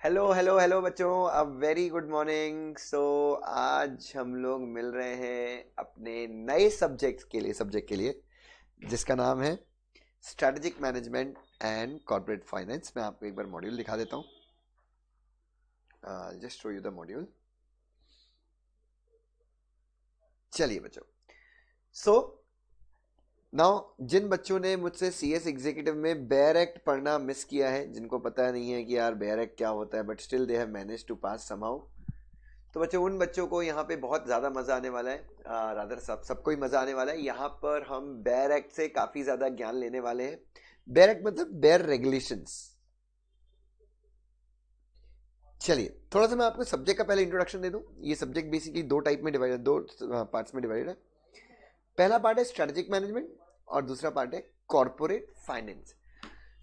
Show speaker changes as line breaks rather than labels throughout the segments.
Hello hello hello बच्चों, a very good morning. आज हम लोग मिल रहे हैं अपने नए सब्जेक्ट के लिए जिसका नाम है strategic management and corporate finance. मैं आपको एक बार मॉड्यूल दिखा देता हूँ। Just show you the module. चलिए बच्चों, सो नाउ जिन बच्चों ने मुझसे सीएस एग्जीक्यूटिव में बेयर एक्ट पढ़ना मिस किया है, जिनको पता नहीं है कि यार बेयर एक्ट क्या होता है, but still they have manage to pass somehow, तो बच्चों उन बच्चों को यहाँ पे बहुत ज़्यादा मज़ा आने वाला है। रादर सबको ही मज़ा आने वाला है। यहाँ पर हम बेयर एक्ट से काफ़ी ज़्यादा ज्ञान लेने वाले हैं। बेयर एक्ट मतलब बेयर रेगुलेशंस। चलिए थोड़ा सा मैं आपको सब्जेक्ट का पहले इंट्रोडक्शन दे दूं। ये सब्जेक्ट बेसिकली दो टाइप में डिवाइड, दो पार्ट्स में डिवाइडेड है। पहला पार्ट है स्ट्रेटेजिक मैनेजमेंट और दूसरा पार्ट है corporate finance.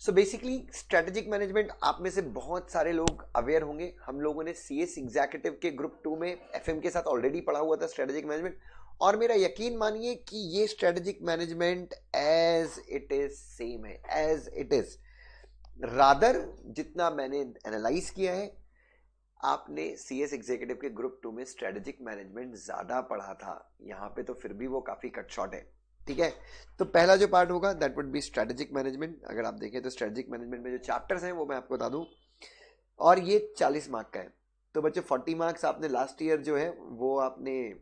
So basically strategic management आप में से बहुत सारे लोग अवेयर होंगे। हम लोगों ने सीएस एग्जीक्यूटिव के ग्रुप 2 में एफएम के साथ ऑलरेडी पढ़ा हुआ था स्ट्रेटेजिक मैनेजमेंट। और मेरा यकीन मानिए कि ये strategic management as it is same है, एज इट इज रादर जितना मैंने एनालाइज किया है, आपने सीएस एग्जीक्यूटिव के ग्रुप 2 में स्ट्रेटेजिक मैनेजमेंट ज्यादा पढ़ा था। यहाँ पे तो फिर भी वो काफी कट शॉर्ट है। ठीक है, तो पहला जो पार्ट होगा that would be strategic management. अगर आप देखें तो स्ट्रेटेजिक मैनेजमेंट में जो चैप्टर्स हैं वो मैं आपको बता दूं, और ये 40 मार्क का है। तो बच्चों 40 मार्क्स आपने लास्ट ईयर जो है वो आपने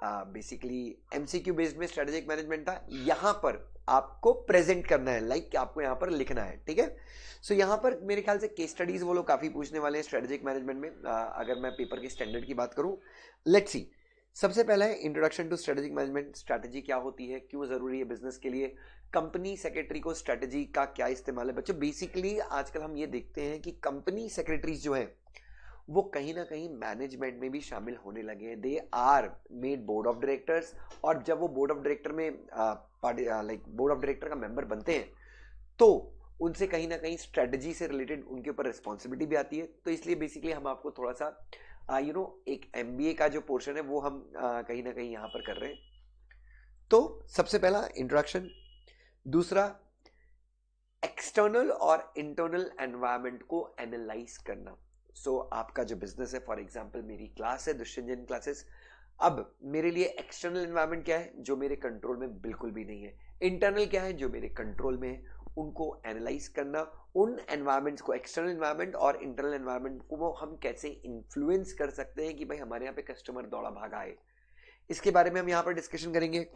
बेसिकली एमसीक्यू बेस्ड में स्ट्रेटेजिक मैनेजमेंट था। यहाँ पर आपको प्रेजेंट करना है, लाइक आपको यहाँ पर लिखना है। ठीक है, सो यहाँ पर मेरे ख्याल से केस स्टडीज वो लोग काफी पूछने वाले हैं स्ट्रेटेजिक मैनेजमेंट में। अगर मैं पेपर के स्टैंडर्ड की बात करूँ, लेट्स सी। सबसे पहला है introduction to strategic management. Strategy क्या होती है, क्यों जरूरी है बिजनेस के लिए, कंपनी सेक्रेटरी को स्ट्रेटेजी का क्या इस्तेमाल है। बच्चों बेसिकली आजकल हम ये देखते हैं कि कंपनी सेक्रेटरीज जो है वो कहीं ना कहीं मैनेजमेंट में भी शामिल होने लगे हैं। They are made board of directors, और जब वो बोर्ड ऑफ डायरेक्टर में लाइक बोर्ड ऑफ डायरेक्टर का मेंबर बनते हैं तो उनसे कहीं ना कहीं स्ट्रेटजी से रिलेटेड उनके ऊपर रिस्पॉन्सिबिलिटी भी आती है। तो इसलिए बेसिकली हम आपको थोड़ा सा एक एमबीए का जो पोर्शन है वो हम कहीं ना कहीं यहाँ पर कर रहे हैं। तो सबसे पहला इंट्रोडक्शन। दूसरा, एक्सटर्नल और इंटरनल एनवायरनमेंट को एनालाइज करना। आपका जो बिजनेस है, फॉर एग्जांपल मेरी क्लास है दुष्यंत जैन क्लासेस। अब मेरे लिए एक्सटर्नल एनवायरनमेंट क्या है जो मेरे कंट्रोल में बिल्कुल भी नहीं है, इंटरनल क्या है जो मेरे कंट्रोल में है, उनको एनालाइज करना। उन एनवायरनमेंट्स को, एक्सटर्नल एनवायरनमेंट और इंटरनल एनवायरनमेंट को वो हम कैसे इन्फ्लुएंस कर सकते हैं कि भाई हमारे यहाँ पे कस्टमर दौड़ा भागा आए, इसके बारे में हम यहाँ पर डिस्कशन करेंगे।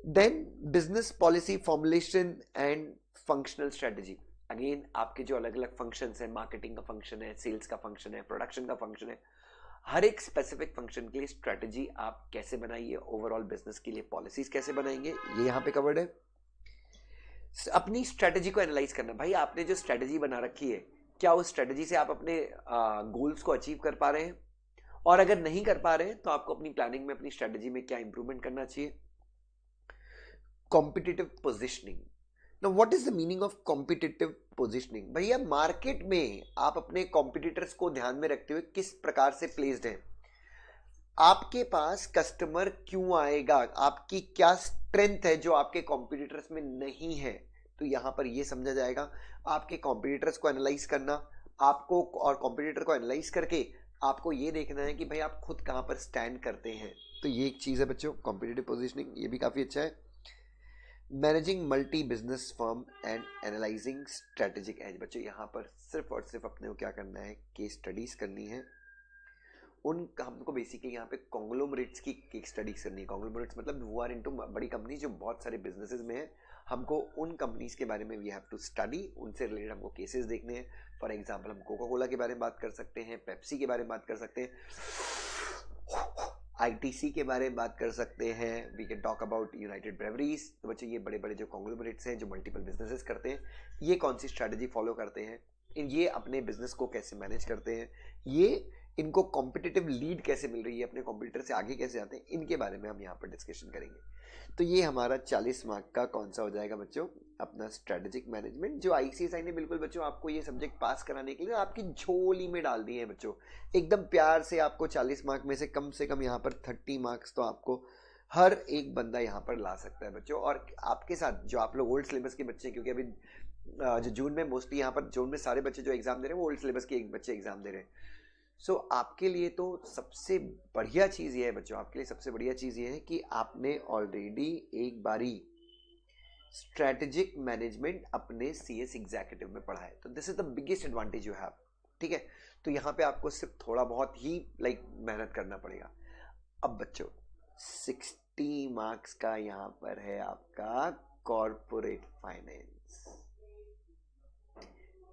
Then business policy formulation and functional strategy. Again आपके जो अलग अलग फंक्शंस हैं, मार्केटिंग का फंक्शन है, सेल्स का फंक्शन है, प्रोडक्शन का फंक्शन है, हर एक स्पेसिफिक फंक्शन के लिए स्ट्रेटजी आप कैसे बनाइए, ओवरऑल बिजनेस के लिए पॉलिसीज कैसे बनाएंगे, ये यहाँ पे कवर्ड है। अपनी स्ट्रेटजी को एनालाइज करना। भाई आपने जो स्ट्रेटजी बना रखी है, क्या उस स्ट्रेटजी से आप अपने गोल्स को अचीव कर पा रहे हैं, और अगर नहीं कर पा रहे हैं तो आपको अपनी प्लानिंग में, अपनी स्ट्रेटजी में क्या इंप्रूवमेंट करना चाहिए। Competitive positioning. Now, what is the meaning of competitive positioning? भैया मार्केट में आप अपने कॉम्पिटिटर्स को ध्यान में रखते हुए किस प्रकार से प्लेस्ड हैं, आपके पास कस्टमर क्यों आएगा, आपकी क्या स्ट्रेंथ है जो आपके कॉम्पिटिटर्स में नहीं है। तो यहां पर यह समझा जाएगा, आपके कॉम्पिटिटर्स को एनालाइज करना आपको, और कॉम्पिटिटर को एनालाइज करके आपको यह देखना है कि भाई आप खुद कहां पर स्टैंड करते हैं। तो ये एक चीज है बच्चों, कॉम्पिटिटिव पोजिशनिंग, ये भी काफी अच्छा है। Managing multi business firm and analysing strategic edge. बच्चों यहाँ पर सिर्फ और सिर्फ अपने को क्या करना है, केस स्टडीज करनी है। उन हमको बेसिकली यहाँ पे कॉन्ग्लोमरेट्स की केस स्टडीज करनी है। कॉन्ग्लोमरेट्स मतलब वो आर इनटू बड़ी कंपनी जो बहुत सारे बिजनेसेस में है। हमको उन कंपनीज के बारे में वी हैव टू स्टडी, उनसे रिलेटेड हमको केसेस देखने हैं। फॉर एग्जाम्पल हम कोका कोला के बारे में बात कर सकते हैं, पेप्सी के बारे में बात कर सकते हैं, आईटीसी के बारे में बात कर सकते हैं, we can talk about United Breweries. तो बच्चे ये बड़े बड़े जो कॉन्ग्लोमरेट्स हैं जो मल्टीपल बिजनेसेस करते हैं, ये कौन सी स्ट्रैटेजी फॉलो करते हैं, ये अपने बिजनेस को कैसे मैनेज करते हैं, ये इनको कॉम्पिटिटिव लीड कैसे मिल रही है, अपने कॉम्पिटिटर से आगे कैसे आते हैं, इनके बारे में हम यहाँ पर डिस्कशन करेंगे। तो ये हमारा 40 मार्क का कौन सा हो जाएगा बच्चों, अपना स्ट्रेटेजिक मैनेजमेंट, जो आईसीएसआई ने बिल्कुल बच्चों आपको ये सब्जेक्ट पास कराने के लिए आपकी झोली में डाल दिए हैं बच्चों। एकदम प्यार से आपको 40 मार्क में से कम यहाँ पर 30 मार्क्स तो आपको हर एक बंदा यहाँ पर ला सकता है बच्चों। और आपके साथ जो आप लोग ओल्ड सिलेबस के बच्चे हैं, क्योंकि अभी जो जून में मोस्टली यहाँ पर जून में सारे बच्चे जो एग्जाम दे रहे हैं वो ओल्ड सिलेबस के एक बच्चे एग्जाम दे रहे हैं. सो आपके लिए तो सबसे बढ़िया चीज ये है बच्चों, आपके लिए सबसे बढ़िया चीज ये है कि आपने ऑलरेडी एक बारी स्ट्रेटेजिक मैनेजमेंट अपने सीएस एग्जीक्यूटिव में पढ़ा है. तो this is the biggest advantage you have. ठीक है, तो यहाँ पे आपको सिर्फ थोड़ा बहुत ही मेहनत करना पड़ेगा. अब बच्चों 60 मार्क्स का यहाँ पर है आपका कॉर्पोरेट फाइनेंस.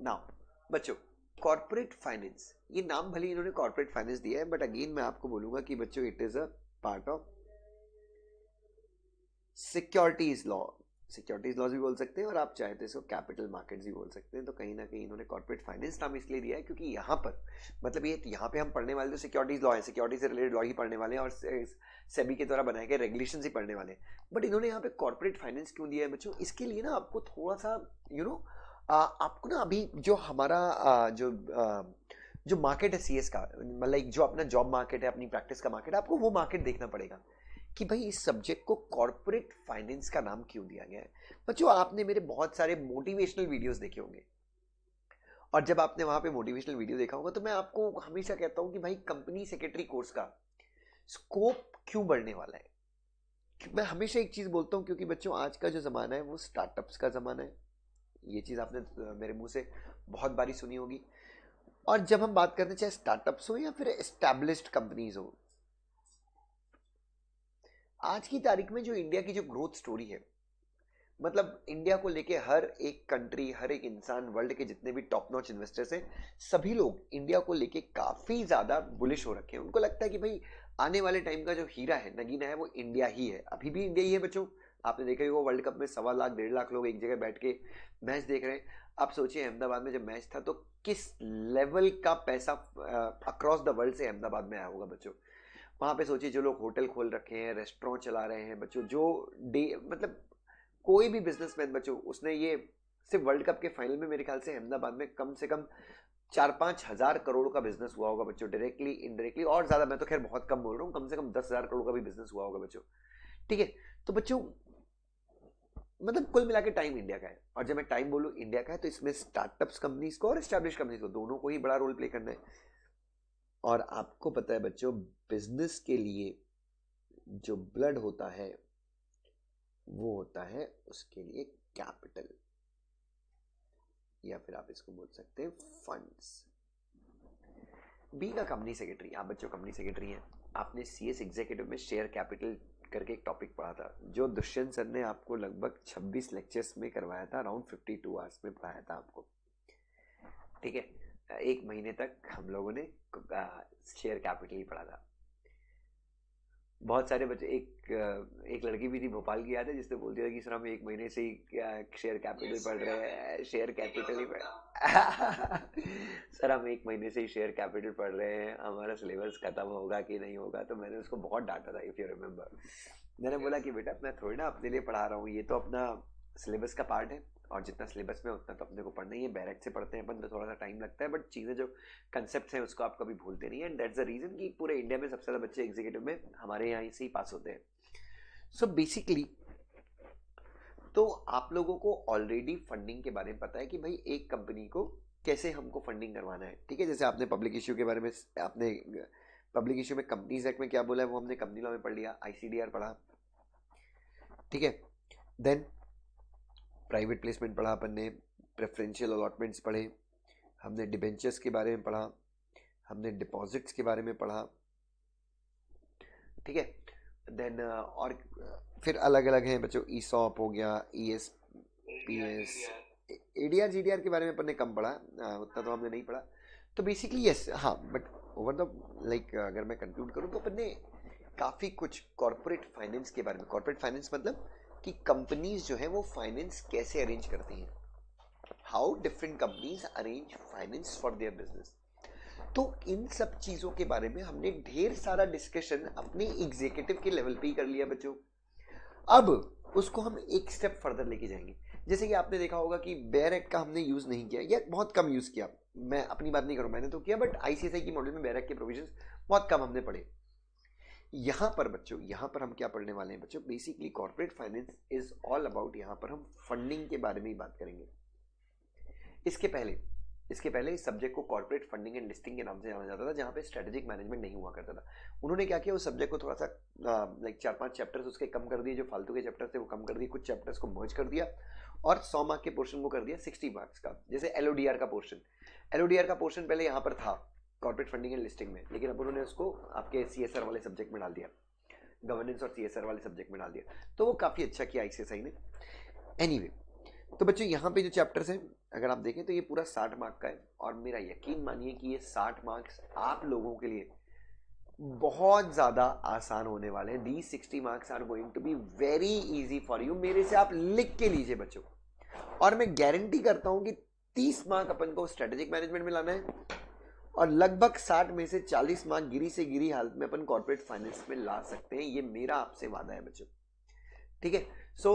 नाउ बच्चों कॉर्पोरेट फाइनेंस, ये नाम भले इन्होंने कॉर्पोरेट फाइनेंस दिया है, बट अगेन मैं आपको बोलूंगा कि बच्चों it is a part of securities law. Securities laws भी बोल सकते हैं और आप चाहते तो कैपिटल मार्केट्स भी बोल सकते हैं. तो कहीं ना कहीं इन्होंने कॉर्पोरेट फाइनेंस नाम इसलिए दिया है क्योंकि यहाँ पर मतलब ये यहाँ पे हम पढ़ने वाले तो सिक्योरिटीज लॉ है, सिक्योरिटी से रिलेटेड लॉ ही पढ़ने वाले हैं और सेबी के द्वारा बनाए गए रेगुलेशन ही पढ़ने वाले हैं. बट इन्होंने यहाँ पे कॉर्पोरेट फाइनेंस क्यों दिया है बच्चों? इसके लिए ना आपको थोड़ा सा आपको ना अभी जो हमारा जो मार्केट है सीएस का, मतलब जो अपना जॉब मार्केट है, अपनी प्रैक्टिस का मार्केट है, आपको वो मार्केट देखना पड़ेगा कि भाई इस सब्जेक्ट को कॉर्पोरेट फाइनेंस का नाम क्यों दिया गया है. बच्चों आपने मेरे बहुत सारे मोटिवेशनल वीडियोस देखे होंगे और जब आपने वहां पे मोटिवेशनल वीडियो देखा होगा तो मैं आपको हमेशा कहता हूं कि भाई कंपनी सेक्रेटरी कोर्स का स्कोप क्यों बढ़ने वाला है. मैं हमेशा एक चीज बोलता हूं क्योंकि बच्चों आज का जो जमाना है वो स्टार्टअप्स का जमाना है. ये चीज आपने मेरे मुंह से बहुत बारी सुनी होगी. और जब हम बात करते हैं चाहे स्टार्टअप्स हो या फिर एस्टैब्लिश्ड कंपनीज हो, आज की तारीख में जो इंडिया की जो ग्रोथ स्टोरी है, मतलब इंडिया को लेके हर एक कंट्री, हर एक इंसान, वर्ल्ड के जितने भी टॉप नॉच इन्वेस्टर्स हैं, सभी लोग इंडिया को लेके काफी ज्यादा बुलिश हो रखे हैं. उनको लगता है कि भाई आने वाले टाइम का जो हीरा है, नगीना है, वो इंडिया ही है. अभी भी इंडिया ही है बच्चों. आपने देखा ही वो वर्ल्ड कप में 1.25 लाख 1.5 लाख लोग एक जगह बैठ के मैच देख रहे हैं. आप सोचिए अहमदाबाद में जब मैच था तो किस लेवल का पैसा अक्रॉस द वर्ल्ड से अहमदाबाद में आया होगा बच्चों. वहां पे सोचिए जो लोग होटल खोल रखे हैं, रेस्टोरेंट चला रहे हैं बच्चों, जो डे मतलब कोई भी बिजनेसमैन बच्चों, उसने ये सिर्फ वर्ल्ड कप के फाइनल में मेरे ख्याल से अहमदाबाद में कम से कम 4-5 हजार करोड़ का बिजनेस हुआ होगा बच्चों, डायरेक्टली इनडायरेक्टली. और ज्यादा मैं तो खैर बहुत कम बोल रहा हूँ, कम से कम 10,000 करोड़ का भी बिजनेस हुआ होगा बच्चों. ठीक है, तो बच्चों मतलब कुल मिला के टाइम इंडिया का है. और जब मैं टाइम बोलूँ इंडिया का है तो इसमें स्टार्टअप्स कंपनीज को और एस्टैब्लिश कंपनीज को दोनों को ही बड़ा रोल प्ले करना है. और आपको पता है बच्चों, बिजनेस के लिए जो ब्लड होता है वो होता है उसके लिए कैपिटल, या फिर आप इसको बोल सकते हैं funds. Being a company secretary, आप बच्चों कंपनी सेक्रेटरी हैं, आपने सीएस एग्जीक्यूटिव में शेयर कैपिटल करके एक टॉपिक पढ़ा था जो दुष्यंत सर ने आपको लगभग 26 लेक्चर्स में करवाया था, अराउंड 52 आवर्स में पढ़ाया था आपको. ठीक है, एक महीने तक हम लोगों ने शेयर कैपिटल ही पढ़ा था. बहुत सारे बच्चे, एक लड़की भी थी भोपाल की, याद है, जिसने बोल दिया था कि सर हम एक महीने से ही शेयर कैपिटल पढ़ रहे हैं, शेयर कैपिटल ही सर हम एक महीने से ही शेयर कैपिटल पढ़ रहे हैं, हमारा सिलेबस खत्म होगा कि नहीं होगा. तो मैंने उसको बहुत डांटा था, इफ यू रिमेम्बर. मैंने बोला कि बेटा मैं थोड़ी ना अपने लिए पढ़ा रहा हूँ, ये तो अपना सिलेबस का पार्ट है और जितना सिलेबस में उतना तो अपने को पढ़ना ही है. बैरक से पढ़ते हैं अपन तो थोड़ा सा टाइम लगता है, बट चीज़ें जो कंसेप्ट हैं उसको आप कभी भूलते नहीं है. एंड दैट्स द रीजन कि पूरे इंडिया में सबसे ज़्यादा बच्चे एग्जीक्यूटिव में हमारे यहाँ से ही पास होते हैं. सो बेसिकली तो आप लोगों को ऑलरेडी फंडिंग के बारे में पता है कि भाई एक कंपनी को कैसे हमको फंडिंग करवाना है. ठीक है, जैसे आपने पब्लिक इश्यू के बारे में, आपने पब्लिक इश्यू में कंपनीज एक्ट में क्या बोला है वो हमने कंपनी लॉ में पढ़ लिया, आईसीडीआर पढ़ा. ठीक है, देन प्राइवेट प्लेसमेंट पढ़ा अपन ने, प्रेफरेंशियल अलॉटमेंट्स पढ़े, हमने डिबेंचर्स के बारे में पढ़ा, हमने डिपॉजिट्स के बारे में पढ़ा. ठीक है, देन और फिर अलग अलग हैं बच्चों, ईसॉप हो गया, ईएसपीएस, एडीआर जीडीआर के बारे में अपन ने कम पढ़ा, उतना तो हमने नहीं पढ़ा. तो बेसिकली यस, हाँ, बट ओवर द अगर मैं कंक्लूड करूँ तो अपन ने काफ़ी कुछ कॉर्पोरेट फाइनेंस के बारे में, कॉर्पोरेट फाइनेंस मतलब कि कंपनीज जो है वो फाइनेंस कैसे अरेंज करती हैं, how different companies arrange finance for their business. तो इन सब चीजों के बारे में हमने ढेर सारा डिस्कशन अपने एग्जीक्यूटिव के लेवल पे ही कर लिया बच्चों. अब उसको हम एक स्टेप फर्दर लेके जाएंगे. जैसे कि आपने देखा होगा कि बेयर एक्ट का हमने यूज नहीं किया या बहुत कम यूज किया. मैं अपनी बात नहीं करूं, मैंने तो किया, बट आईसीएसआई की मॉडल में बेयर एक्ट के प्रोविजंस बहुत कम हमने पढ़े. यहां पर बच्चों, यहां पर हम क्या पढ़ने वाले हैं बच्चों, basically corporate finance is all about, यहां पर हम फंडिंग के बारे में ही बात करेंगे. इसके पहले इस सब्जेक्ट को कॉर्पोरेट फंडिंग एंड लिस्टिंग के नाम से जाना जाता था, जहाँ पे स्ट्रेटेजिक मैनेजमेंट नहीं हुआ करता था। उन्होंने क्या किया, उस सब्जेक्ट को थोड़ा सा लाइक 4-5 चैप्टर्स उसके कम कर दिए, जो फालतू के चैप्टर्स थे वो कम कर दिए, कुछ चैप्टर्स को मर्ज कर दिया और 100 मार्क के पोर्शन को कर दिया 60 मार्क्स का। जैसे एलओडीआर का पोर्शन पहले यहाँ पर था कॉर्पोरेट फंडिंग एंड लिस्टिंग में, लेकिन अब उन्होंने उसको आपके सीएसआर वाले सब्जेक्ट में डाल दिया, गवर्नेंस और सीएसआर वाले सब्जेक्ट में डाल दिया। तो वो काफ़ी अच्छा किया आईसीएसआई ने। एनीवे, तो बच्चों यहाँ पे जो चैप्टर्स हैं अगर आप देखें तो ये पूरा 60 मार्क का है, और मेरा यकीन मानिए कि ये 60 मार्क्स आप लोगों के लिए बहुत ज़्यादा आसान होने वाले हैं। These 60 marks are going to be very easy for you. मेरे से आप लिख के लीजिए बच्चों, और मैं गारंटी करता हूं कि 30 मार्क अपन को स्ट्रेटेजिक मैनेजमेंट में लाना है, और लगभग 60 में से 40 मार्क गिरी से गिरी हालत में अपन कॉर्पोरेट फाइनेंस में ला सकते हैं। ये मेरा आपसे वादा है बच्चों, ठीक है। सो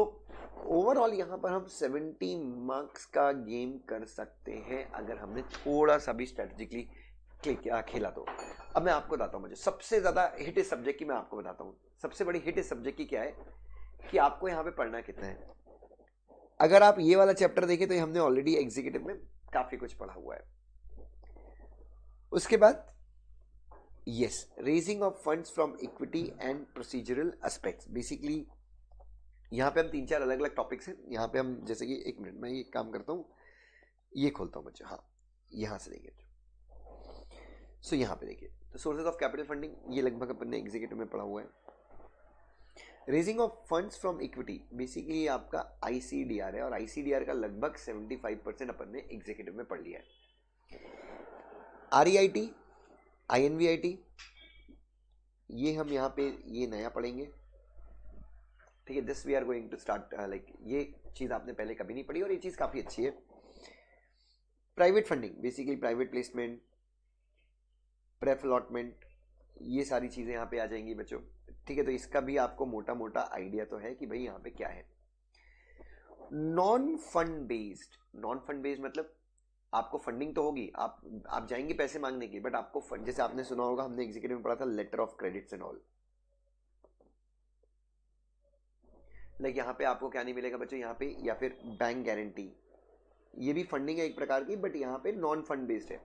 ओवरऑल यहाँ पर हम 70 मार्क्स का गेम कर सकते हैं अगर हमने थोड़ा सा भी स्ट्रेटेजिकली खेला तो। अब मैं आपको बताता हूँ, मुझे सबसे ज्यादा हिट इस सब्जेक्ट की मैं आपको बताता हूँ। सबसे बड़ी हिट इस सब्जेक्ट की क्या है कि आपको यहाँ पे पढ़ना कितना है। अगर आप ये वाला चैप्टर देखें तो हमने ऑलरेडी एग्जीक्यूटिव में काफी कुछ पढ़ा हुआ है। उसके बाद yes, raising of funds from equity and procedural aspects. Basically यहाँ पे हम 3-4 अलग अलग टॉपिक्स हैं। यहाँ पे हम जैसे कि 1 मिनट मैं ये काम करता हूँ, ये खोलता हूँ बच्चों। हाँ, यहाँ से देखिए। सो यहाँ पे देखिए, तो सोर्सेज ऑफ कैपिटल फंडिंग ये लगभग अपन ने एग्जीक्यूटिव में पढ़ा हुआ है। Raising of funds from equity basically आपका आईसीडीआर है, और आईसीडीआर का लगभग 75% अपन ने एग्जीक्यूटिव में पढ़ लिया है। आरईआईटी, आईएनवीआईटी ये हम यहाँ पे ये नया पढ़ेंगे, ठीक है। This we are going to start, like ये चीज आपने पहले कभी नहीं पढ़ी और ये चीज काफी अच्छी है। Private funding basically private placement, pref allotment, ये सारी चीजें यहाँ पे आ जाएंगी बच्चों, ठीक है। तो इसका भी आपको मोटा मोटा आइडिया तो है कि भाई यहाँ पे क्या है। नॉन फंड बेस्ड मतलब आपको फंडिंग तो होगी, आप जाएंगे पैसे मांगने की, बट आपको जैसे आपने सुना होगा, हमने एग्जीक्यूटिव में पढ़ा था letter of credits and all. Like यहाँ पे आपको क्या नहीं मिलेगा बच्चों यहाँ पे, या फिर बैंक गारंटी, ये भी फंडिंग है एक प्रकार की, बट यहाँ पे नॉन फंड बेस्ड है,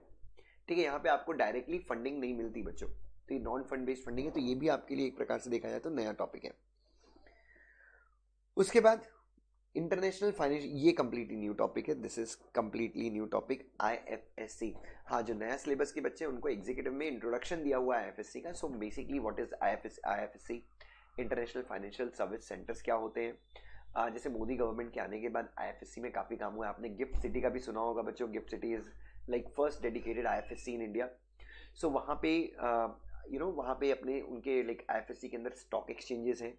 ठीक है। यहाँ पे आपको डायरेक्टली फंडिंग नहीं मिलती बच्चों, तो ये नॉन फंड बेस्ड फंडिंग है। तो ये भी आपके लिए एक प्रकार से देखा जाए तो नया टॉपिक है। उसके बाद इंटरनेशनल फाइनेंस, ये कंप्लीटली न्यू टॉपिक है। This is completely new topic, IFSC. हाँ, जो नया सिलेबस के बच्चे उनको एग्जीक्यूटिव में इंट्रोडक्शन दिया हुआ है आईएफएससी का। सो basically what is IFSC, international financial service centres क्या होते हैं। जैसे मोदी गवर्नमेंट के आने के बाद आईएफएससी में काफी काम हुआ है। आपने गिफ्ट सिटी का भी सुना होगा बच्चों। GIFT city is like first dedicated IFSC in India. So वहाँ पे वहाँ पे अपने उनके लाइक आईएफएससी के अंदर स्टॉक एक्सचेंजेस हैं,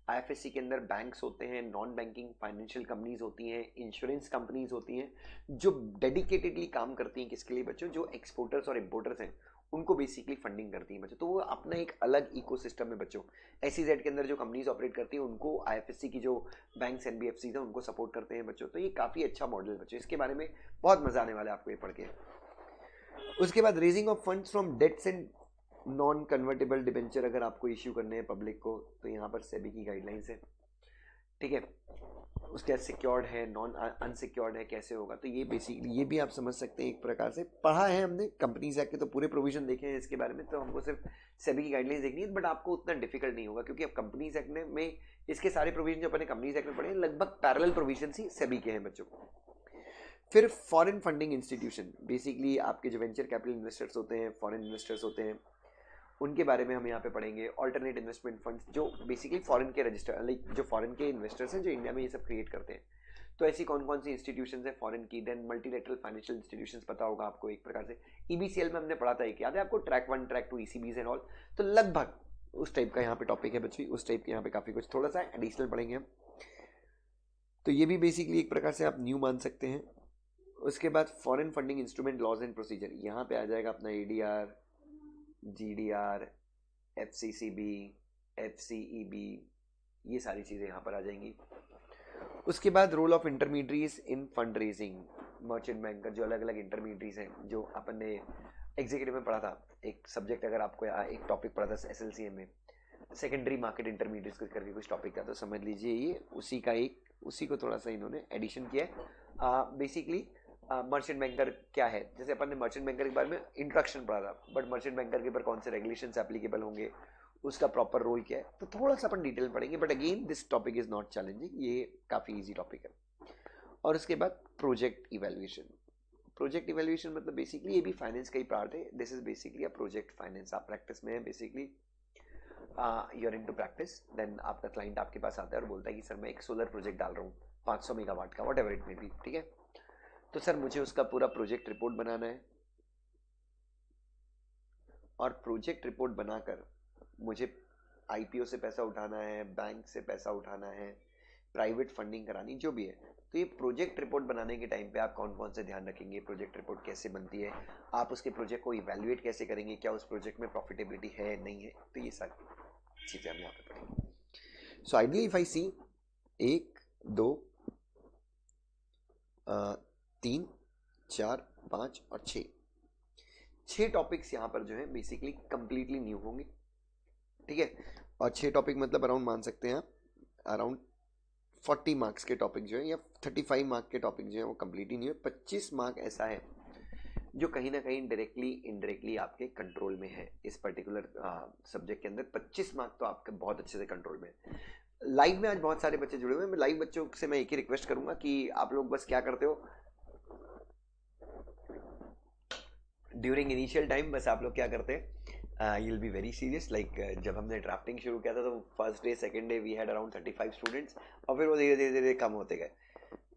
आईएफएससी के अंदर बैंक्स होते हैं, नॉन बैंकिंग फाइनेंशियल कंपनीज होती हैं, इंश्योरेंस कंपनीज होती हैं, जो डेडिकेटेडली काम करती हैं किसके लिए बच्चों, जो एक्सपोर्टर्स और इम्पोर्टर्स हैं उनको बेसिकली फंडिंग करती हैं बच्चों। तो वो अपना एक अलग इकोसिस्टम है बच्चों। एसईजेड के अंदर जो कंपनीज ऑपरेट करती हैं उनको आईएफएससी की जो बैंक्स एनबीएफसी हैं उनको सपोर्ट करते हैं बच्चों। तो ये काफी अच्छा मॉडल है बच्चों, इसके बारे में बहुत मजा आने वाला है आपको ये पढ़ के। उसके बाद raising of funds from debts and non convertible debenture अगर आपको इश्यू करने हैं पब्लिक को, तो यहाँ पर सेबी की गाइडलाइंस है, ठीक है। उसके बाद सिक्योर्ड है, नॉन अनसिक्योर्ड है, कैसे होगा। तो ये बेसिकली ये भी आप समझ सकते हैं, एक प्रकार से पढ़ा है हमने कंपनीज एक्ट के, तो पूरे प्रोविजन देखे हैं इसके बारे में। तो हमको सिर्फ सेबी की गाइडलाइंस देखनी है, बट आपको उतना डिफिकल्ट नहीं होगा, क्योंकि अब कंपनीज एक्ट में इसके सारे प्रोविजन जो अपने कंपनीज एक्ट में पढ़े लगभग पैरेलल प्रोविजन ही सेबी के हैं बच्चों। फिर फॉरेन फंडिंग इंस्टीट्यूशन, बेसिकली आपके जो वेंचर कैपिटल इन्वेस्टर्स होते हैं, फॉरेन इन्वेस्टर्स होते हैं, उनके बारे में हम यहाँ पे पढ़ेंगे। ऑल्टरनेट इन्वेस्टमेंट फंड्स जो बेसिकली फॉरेन के रजिस्टर लाइक जो फॉरेन के इन्वेस्टर्स हैं जो इंडिया में ये सब क्रिएट करते हैं। तो ऐसी कौन कौन सी इंस्टीट्यूशंस हैं फॉरेन की। देन मल्टीलेटरल फाइनेंशियल इंस्टीट्यूशंस पता होगा आपको एक प्रकार से, ईबीसीएल में हमने पढ़ा था, एक याद है आपको, track 1 track 2 ECBs and all. तो लगभग उस टाइप का यहाँ पे टॉपिक है बच्चों, उस टाइप के यहाँ पे काफी कुछ थोड़ा सा एडिशनल पढ़ेंगे हम। तो ये भी बेसिकली एक प्रकार से आप न्यू मान सकते हैं। उसके बाद foreign funding instrument laws and procedure, यहाँ पे आ जाएगा अपना एडीआर, जीडीआर, एफसीसीबी, एफसीईबी, ये सारी चीजें यहाँ पर आ जाएंगी। उसके बाद role of intermediates in fund raising, merchant banker, जो अलग अलग इंटरमीडिएट्स हैं जो अपन ने एग्जीक्यूटिव में पढ़ा था। एक सब्जेक्ट अगर आपको एक टॉपिक पढ़ा था एसएलसीए में, सेकेंडरी मार्केट इंटरमीडिएट्स करके कुछ टॉपिक था, तो समझ लीजिए ये उसी को थोड़ा सा इन्होंने एडिशन किया है। बेसिकली मर्चेंट बैंकर क्या है, जैसे अपन ने मर्चेंट बैंकर के बारे में इंट्रोडक्शन पढ़ा था, बट मर्चेंट बैंकर के ऊपर कौन से रेगुलेशंस एप्लीकेबल होंगे, उसका प्रॉपर रोल क्या है, तो थोड़ा सा अपन डिटेल पढ़ेंगे, but again this topic is not challenging, ये काफ़ी इजी टॉपिक है। और उसके बाद प्रोजेक्ट इवेल्युएशन। प्रोजेक्ट इवेल्युएशन मतलब बेसिकली ये भी फाइनेंस का ही पार्ट है, this is basically a project finance. आप प्रैक्टिस में है basically, you're into practice, then आपका क्लाइंट आपके पास आता है और बोलता है कि सर मैं एक सोलर प्रोजेक्ट डाल रहा हूँ 500 मेगावाट का, what ever it may be, ठीक है, तो सर मुझे उसका पूरा प्रोजेक्ट रिपोर्ट बनाना है, और प्रोजेक्ट रिपोर्ट बनाकर मुझे आईपीओ से पैसा उठाना है, बैंक से पैसा उठाना है, प्राइवेट फंडिंग करानी, जो भी है। तो ये प्रोजेक्ट रिपोर्ट बनाने के टाइम पे आप कौन कौन से ध्यान रखेंगे, प्रोजेक्ट रिपोर्ट कैसे बनती है, आप उसके प्रोजेक्ट को इवैल्यूएट कैसे करेंगे, क्या उस प्रोजेक्ट में प्रॉफिटेबिलिटी है नहीं है, तो ये सारी चीज़ें हम यहाँ पे पढ़ेंगे। सो आइडियली इफ आई सी 1 2 3 4 5 और 6 टॉपिक्स यहाँ पर जो है बेसिकली कंप्लीटली न्यू होंगे, ठीक है। और 6 टॉपिक मतलब अराउंड मान सकते हैं आप अराउंड 40 मार्क्स के टॉपिक जो है या 35 मार्क के टॉपिक जो है वो कंप्लीटली न्यू है। 25 मार्क ऐसा है जो कहीं ना कहीं डायरेक्टली इनडायरेक्टली आपके कंट्रोल में है, इस पर्टिकुलर सब्जेक्ट के अंदर 25 मार्क तो आपके बहुत अच्छे से कंट्रोल में है। लाइव में आज बहुत सारे बच्चे जुड़े हुए हैं, मैं लाइव बच्चों से मैं एक ही रिक्वेस्ट करूंगा कि आप लोग बस क्या करते हो ड्यूरिंग इनिशियल टाइम, बस आप लोग क्या करते हैं, you will be very serious, like जब हमने ड्राफ्टिंग शुरू किया था तो first day second day we had around 35 students, और फिर वो धीरे धीरे धीरे कम होते गए।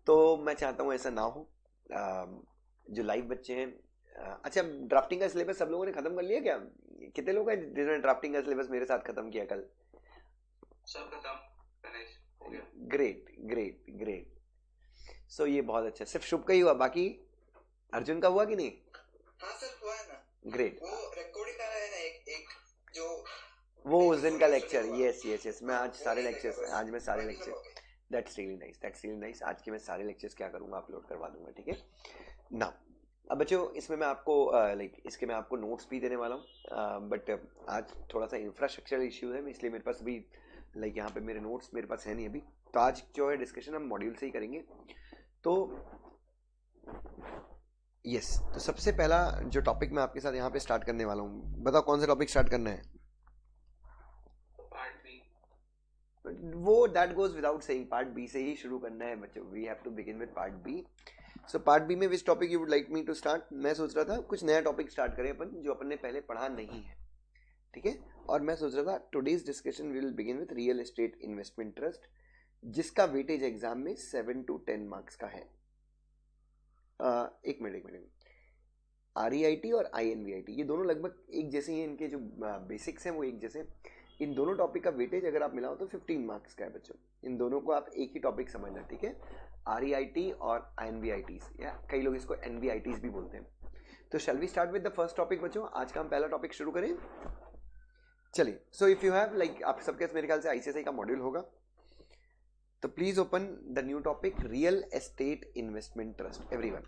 तो मैं चाहता हूँ ऐसा ना हो, जो लाइव बच्चे हैं, अच्छा ड्राफ्टिंग का सिलेबस सब लोगों ने खत्म कर लिया क्या? कितने लोग हैं जिन्होंने ड्राफ्टिंग का सिलेबस मेरे साथ खत्म किया कल? सब खत्म, फिनिश हो गया। Great great great. सो ये बहुत अच्छा, सिर्फ शुभ का ही हुआ, बाकी अर्जुन का हुआ कि नहीं? हाँ सर हुआ है ना। ग्रेट, वो रिकॉर्डिंग आ रहा है ना, एक जो वो उस दिन का लेक्चर, यस यस यस, मैं आज सारे लेक्चर्स, आज मैं सारे lecture, that's really nice, that's really nice, आज के मैं सारे लेक्चर्स क्या करूँगा अपलोड करवा दूंगा, ठीक है ना। अब बच्चों इसमें मैं आपको लाइक इसके मैं आपको नोट्स भी देने वाला हूँ, बट आज थोड़ा सा इंफ्रास्ट्रक्चरल इश्यू है, इसलिए मेरे पास अभी लाइक यहाँ पे मेरे नोट्स मेरे पास है नहीं अभी, तो आज जो है डिस्कशन हम मॉड्यूल से ही करेंगे। तो यस, तो सबसे पहला जो टॉपिक मैं आपके साथ यहाँ पे स्टार्ट करने वाला हूँ, बताओ कौन सा टॉपिक स्टार्ट करना है? Part B. वो that goes without saying, part B से ही शुरू करना है बच्चों, we have to begin with part B. So part B में which topic you would like me to start? मैं सोच रहा था कुछ नया टॉपिक स्टार्ट करें अपन, जो अपन ने पहले पढ़ा नहीं है, ठीक है। और मैं सोच रहा था today's discussion will begin with real estate investment trust, जिसका वेटेज एग्जाम में 7 to 10 मार्क्स का है। एक मिनट, REIT और INVIT ये दोनों लगभग एक जैसे ही हैं, इनके जो बेसिक्स हैं वो एक जैसे। इन दोनों टॉपिक का वेटेज अगर आप मिलाओ तो 15 मार्क्स का है बच्चों, इन दोनों को आप एक ही टॉपिक समझना, ठीक है। REIT और INVITs, या कई लोग इसको NVITs भी बोलते हैं। तो shall we start with the first topic बच्चों, आज का हम पहला टॉपिक शुरू करें, चलिए। So if you have like आप सबके मेरे ख्याल से ICSI का मॉड्यूल होगा, तो please open the new topic real estate investment trust, everyone.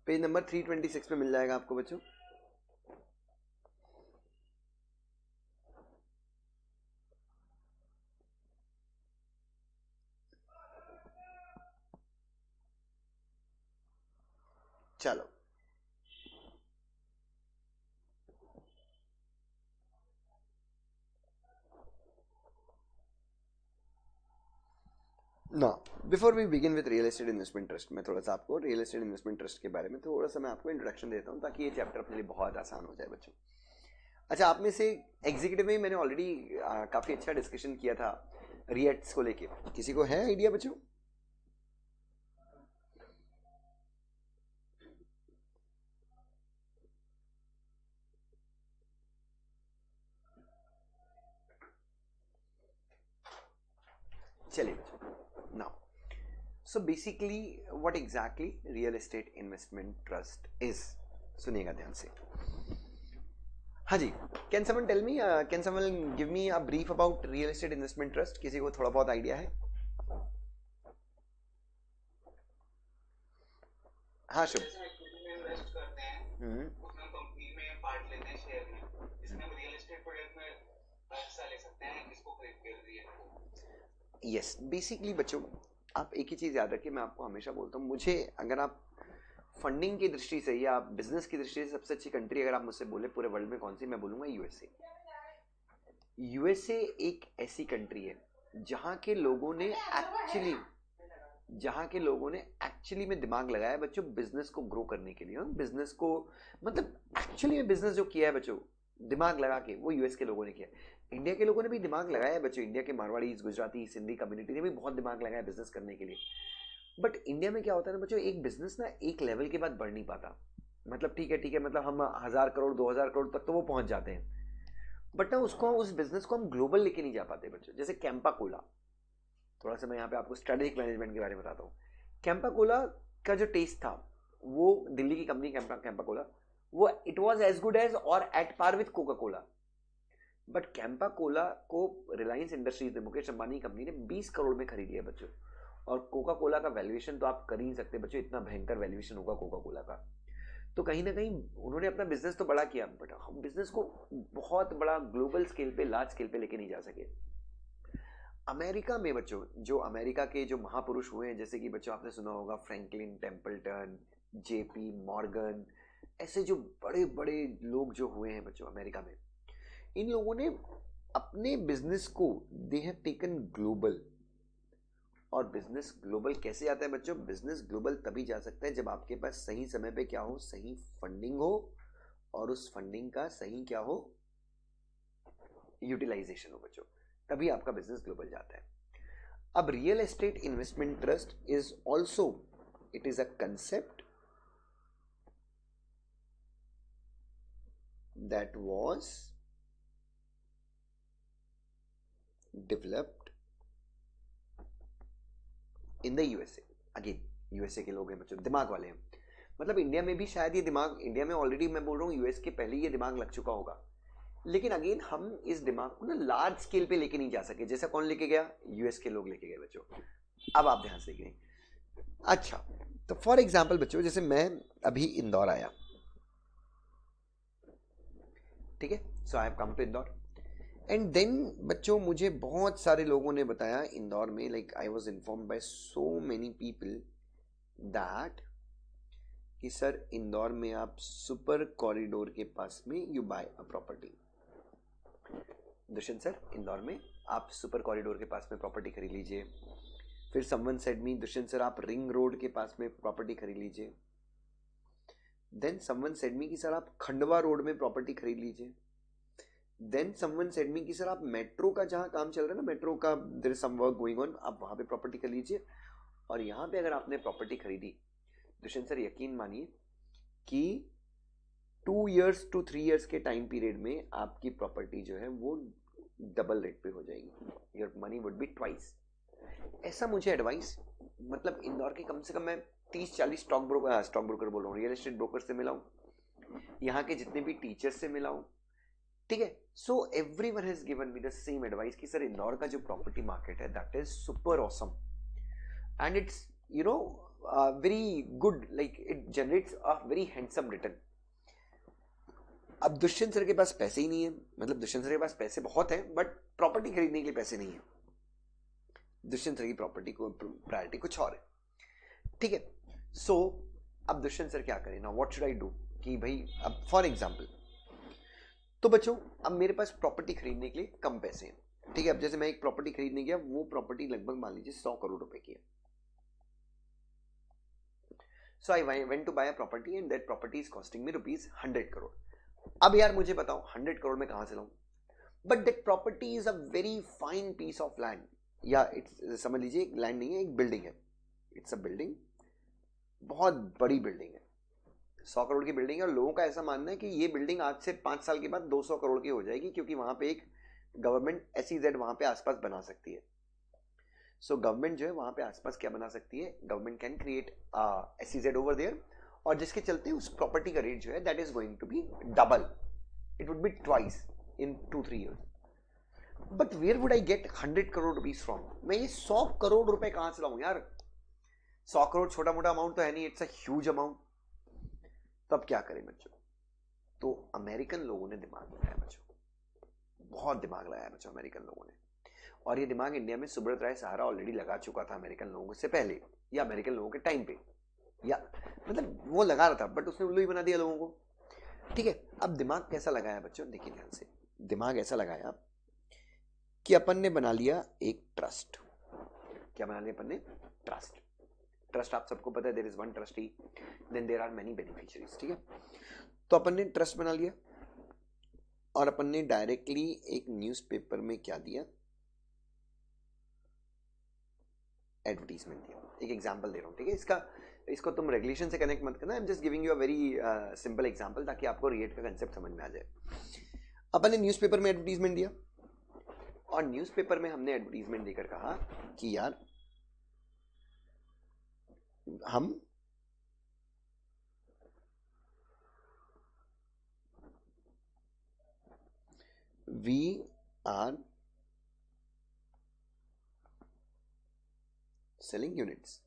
Page number 326 पे मिल जाएगा आपको बच्चों। चलो ना, before we begin with real estate investment trust, मैं थोड़ा सा आपको रियल एस्टेट इन्वेस्टमेंट ट्रस्ट के बारे में थोड़ा सा मैं आपको इंट्रोडक्शन देता हूँ, ताकि ये चैप्टर अपने लिए बहुत आसान हो जाए बच्चों। अच्छा, आप में से एग्जीक्यूटिव में मैंने ऑलरेडी काफ़ी अच्छा डिस्कशन किया था रिएट्स को लेके, किसी को है आइडिया बच्चों? चलिए बच्चों, now so basically what exactly real estate investment trust is, सुनिएगा ध्यान से। हाँ जी, can someone tell me, can someone give me a brief about real estate investment trust? किसी को थोड़ा बहुत आइडिया है? हाँ शुभ। इन्वेस्ट करते हैं, उसमें कंपनी में पार्ट लेते हैं शेयर में, इसमें रियल एस्टेट प्रोजेक्ट में यस, बेसिकली बच्चों आप एक ही चीज याद रखिए, मैं आपको हमेशा बोलता हूँ, मुझे अगर आप फंडिंग की दृष्टि से या बिजनेस की दृष्टि से सबसे अच्छी कंट्री अगर आप मुझसे बोले पूरे वर्ल्ड में कौन सी, मैं बोलूंगा यूएसए। यूएसए एक ऐसी कंट्री है जहां के लोगों ने एक्चुअली में दिमाग लगाया है बच्चों बिजनेस को ग्रो करने के लिए। बिजनेस को मतलब एक्चुअली में बिजनेस जो किया है बच्चों दिमाग लगा के, वो यूएस के लोगों ने किया है। इंडिया के लोगों ने भी दिमाग लगाया है बच्चों, इंडिया के मारवाड़ी, गुजराती, सिंधी कम्युनिटी ने भी बहुत दिमाग लगाया बिजनेस करने के लिए। बट इंडिया में क्या होता है ना बच्चों, एक बिजनेस ना एक लेवल के बाद बढ़ नहीं पाता। मतलब ठीक है, मतलब हम 1000 करोड़ 2000 करोड़ तक तो वो पहुंच जाते हैं, बट ना उसको उस बिजनेस को हम ग्लोबल लेके नहीं जा पाते बच्चों। जैसे कैंपा कोला, थोड़ा सा मैं यहाँ पे आपको स्ट्रेटेजिक मैनेजमेंट के बारे में बताता हूँ। कैंपा कोला का जो टेस्ट था, वो दिल्ली की कंपनी कैंपा कोला, वो it was as good as और at par with Coca Cola. But Campa Cola को रिलायंस इंडस्ट्रीज ने, मुकेश अंबानी कंपनी ने 20 करोड़ में खरीद लिया बच्चों। और कोका कोला का वैल्यूएशन तो आप कर ही नहीं सकते बच्चों, इतना भयंकर वैल्यूएशन होगा कोका कोला का। तो कहीं ना कहीं उन्होंने अपना बिजनेस तो बड़ा किया, बट हम बिजनेस को बहुत बड़ा ग्लोबल स्केल पे, लार्ज स्केल पे लेके नहीं जा सके। अमेरिका में बच्चों, जो अमेरिका के जो महापुरुष हुए हैं, जैसे कि बच्चों आपने सुना होगा फ्रैंकलिन टेम्पल्टन, जेपी मॉर्गन, ऐसे जो बड़े बड़े लोग जो हुए हैं बच्चों अमेरिका में, इन लोगों ने अपने बिजनेस को दे हैव टेकन ग्लोबल। और बिजनेस ग्लोबल कैसे आता है बच्चों? बिजनेस ग्लोबल तभी जा सकता है जब आपके पास सही समय पे क्या हो, सही फंडिंग हो, और उस फंडिंग का सही क्या हो, यूटिलाइजेशन हो बच्चों, तभी आपका बिजनेस ग्लोबल जाता है। अब real estate investment trust is also, it is a concept that was developed in the USA. Again USA के लोग हैं बच्चों, दिमाग वाले हैं। मतलब इंडिया में भी शायद ये दिमाग, इंडिया में ऑलरेडी मैं बोल रहा हूँ यूएस के पहले ये दिमाग लग चुका होगा, लेकिन अगेन हम इस दिमाग को ना लार्ज स्केल पे लेके नहीं जा सके। जैसा कौन लेके गया? यूएस के लोग लेके गए बच्चों। अब आप ध्यान से देखिए। अच्छा, तो फॉर एग्जाम्पल बच्चों, जैसे मैं अभी इंदौर आया, ठीक है, so I have come to Indore, and then बच्चों मुझे बहुत सारे लोगों ने बताया इंदौर में, like I was informed by so many people that कि सर इंदौर में आप सुपर कॉरिडोर के पास में you buy a property. Dushyant sir, Indore में आप सुपर कॉरिडोर के पास में प्रॉपर्टी खरीद लीजिए। फिर समवन सेड मी, दुष्यंत सर आप रिंग रोड के पास में प्रॉपर्टी खरीद लीजिए। देन समवन सेड मी कि सर आप खंडवा रोड में प्रॉपर्टी खरीद लीजिए। देन समवन सेड मी कि सर आप मेट्रो का जहां काम चल रहा है ना, मेट्रो का there is some work going on, आप वहां पे प्रॉपर्टी कर लीजिए। और यहां पे अगर आपने प्रॉपर्टी खरीदी, दुष्यंत सर यकीन मानिए कि 2 years to 3 years के टाइम पीरियड में आपकी प्रॉपर्टी जो है वो डबल रेट पे हो जाएगी, your money would be twice. ऐसा मुझे एडवाइस, मतलब इंदौर के कम से कम मैं 30-40 स्टॉक ब्रोकर बोल रहा हूँ, रियल एस्टेट ब्रोकर से मिला हूँ, यहाँ के जितने भी टीचर से मिला हूँ, ठीक है। So everyone has given me the same advice कि सर इंदौर का जो प्रॉपर्टी मार्केट है that is super awesome and it's you know very good, like it generates a very handsome return. अब दुष्यंत सर के पास पैसे ही नहीं है, मतलब दुष्यंत सर के पास पैसे बहुत है बट प्रॉपर्टी खरीदने के लिए पैसे नहीं है। दुष्यंत सर की प्रॉपर्टी को प्रायोरिटी कुछ और है, ठीक है। सो अब दुष्यंत सर क्या करें ना, व्हाट शुड आई डू कि भाई, अब फॉर एग्जांपल, तो बच्चों अब मेरे पास प्रॉपर्टी खरीदने के लिए कम पैसे हैं, ठीक है। अब जैसे मैं एक प्रॉपर्टी खरीदने गया, वो प्रॉपर्टी लगभग मान लीजिए 100 करोड़ रुपए की है। So I went to buy a property and that property is costing me ₹100 crore. अब यार मुझे बताओ 100 करोड़ में कहां से लाऊं? But that property is a very fine piece of land, या इट्स, समझ लीजिए एक लैंड नहीं है, एक बिल्डिंग है, इट्स अ बिल्डिंग, बहुत बड़ी बिल्डिंग है, 100 करोड़ की बिल्डिंग है। और लोगों का ऐसा मानना है कि ये बिल्डिंग आज से 5 साल के बाद 200 करोड़ की हो जाएगी, क्योंकि वहां पे एक गवर्नमेंट SEZ वहां पे आसपास बना सकती है। सो गवर्नमेंट जो है वहां पे आसपास क्या बना सकती है, government can create SEZ over there, और जिसके चलते उस प्रॉपर्टी का रेट जो है that is going to be double, it would be twice in 2-3 years। But where would I get 100 crore rupees from? मैं ये 100 करोड़ रुपए कहां से लाऊं यार? 100 करोड़ छोटा मोटा अमाउंट तो है नहीं, इट्स अ ह्यूज अमाउंट। तो अब क्या करें बच्चों? तो अमेरिकन लोगों ने दिमाग लगाया बच्चों, बहुत दिमाग लगाया बच्चों अमेरिकन लोगों ने। और ये दिमाग इंडिया में सुब्रत राय सहारा ऑलरेडी लगा चुका था अमेरिकन लोगों से पहले, या अमेरिकन लोगों के टाइम पे, या मतलब वो लगा रहा था बट उसने उल्लू ही बना दिया लोगों को। ठीक है, अब दिमाग कैसा लगाया बच्चों, देखिए ध्यान से, दिमाग ऐसा लगाया कि अपन ने बना लिया एक ट्रस्ट। क्या बना लिया अपन ने? ट्रस्ट। ट्रस्ट आप सबको पता है, there is one trustee then there are many beneficiaries. ठीक है, तो अपन ने ट्रस्ट बना लिया और अपन ने डायरेक्टली एक न्यूज़पेपर में क्या दिया, एडवर्टीजमेंट दिया। एक एग्जांपल दे रहा हूँ, ठीक है, इसको तुम रेगुलेशन से कनेक्ट मत करना, I am just giving you a very simple example ताकि आपको रिएट का कंसेप्ट समझ में आ जाए। अपन ने न्यूज़पेपर में एडवर्टीजमेंट दिया और न्यूज़पेपर में हमने एडवर्टीजमेंट देकर कहा कि यार हम वी आर सेलिंग यूनिट्स।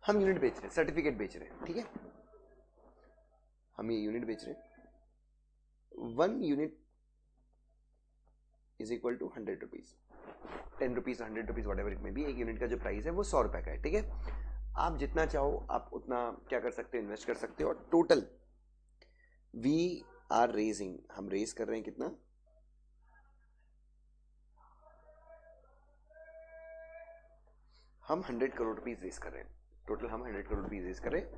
हम यूनिट बेच रहे हैं, सर्टिफिकेट बेच रहे हैं। ठीक है, हम ये यूनिट बेच रहे हैं। 1 unit is equal to 100 rupees, 10 rupees, 100 rupees, whatever it may be. एक यूनिट का जो प्राइस है वो 100 रुपए का है। ठीक है, आप जितना चाहो आप उतना क्या कर सकते हो, इन्वेस्ट कर सकते हो। और टोटल वी आर रेजिंग, हम रेज कर रहे हैं कितना, हम 100 करोड़ रुपीज रेज कर रहे हैं। टोटल हम 100 करोड़ रुपीज रेज कर रहे हैं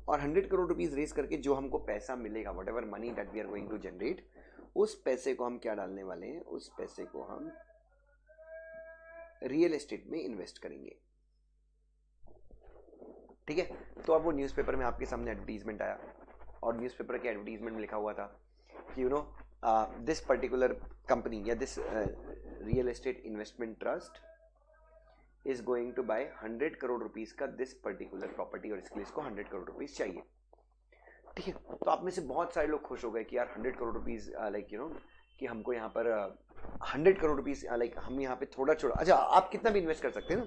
और 100 करोड़ रुपीज रेज करके जो हमको पैसा मिलेगा, whatever money that we are going to generate, उस पैसे को हम क्या डालने वाले हैं, उस पैसे को हम रियल एस्टेट में इन्वेस्ट करेंगे। ठीक है, तो अब वो न्यूज़पेपर में आपके सामने एडवर्टीजमेंट आया और न्यूज़पेपर के एडवर्टीजमेंट में लिखा हुआ था कि you know this particular company या this real estate investment trust is going to buy 100 crore rupees का दिस पर्टिकुलर प्रॉपर्टी और इसके लिए इसको 100 करोड़ रुपीज चाहिए। ठीक है, तो आप में से बहुत सारे लोग खुश हो गए कि यार 100 crore rupees, like you know कि हमको यहाँ पर 100 करोड़ रुपीज, लाइक हम यहाँ पे थोड़ा छोड़ा, अच्छा आप कितना भी इन्वेस्ट कर सकते हैं ना।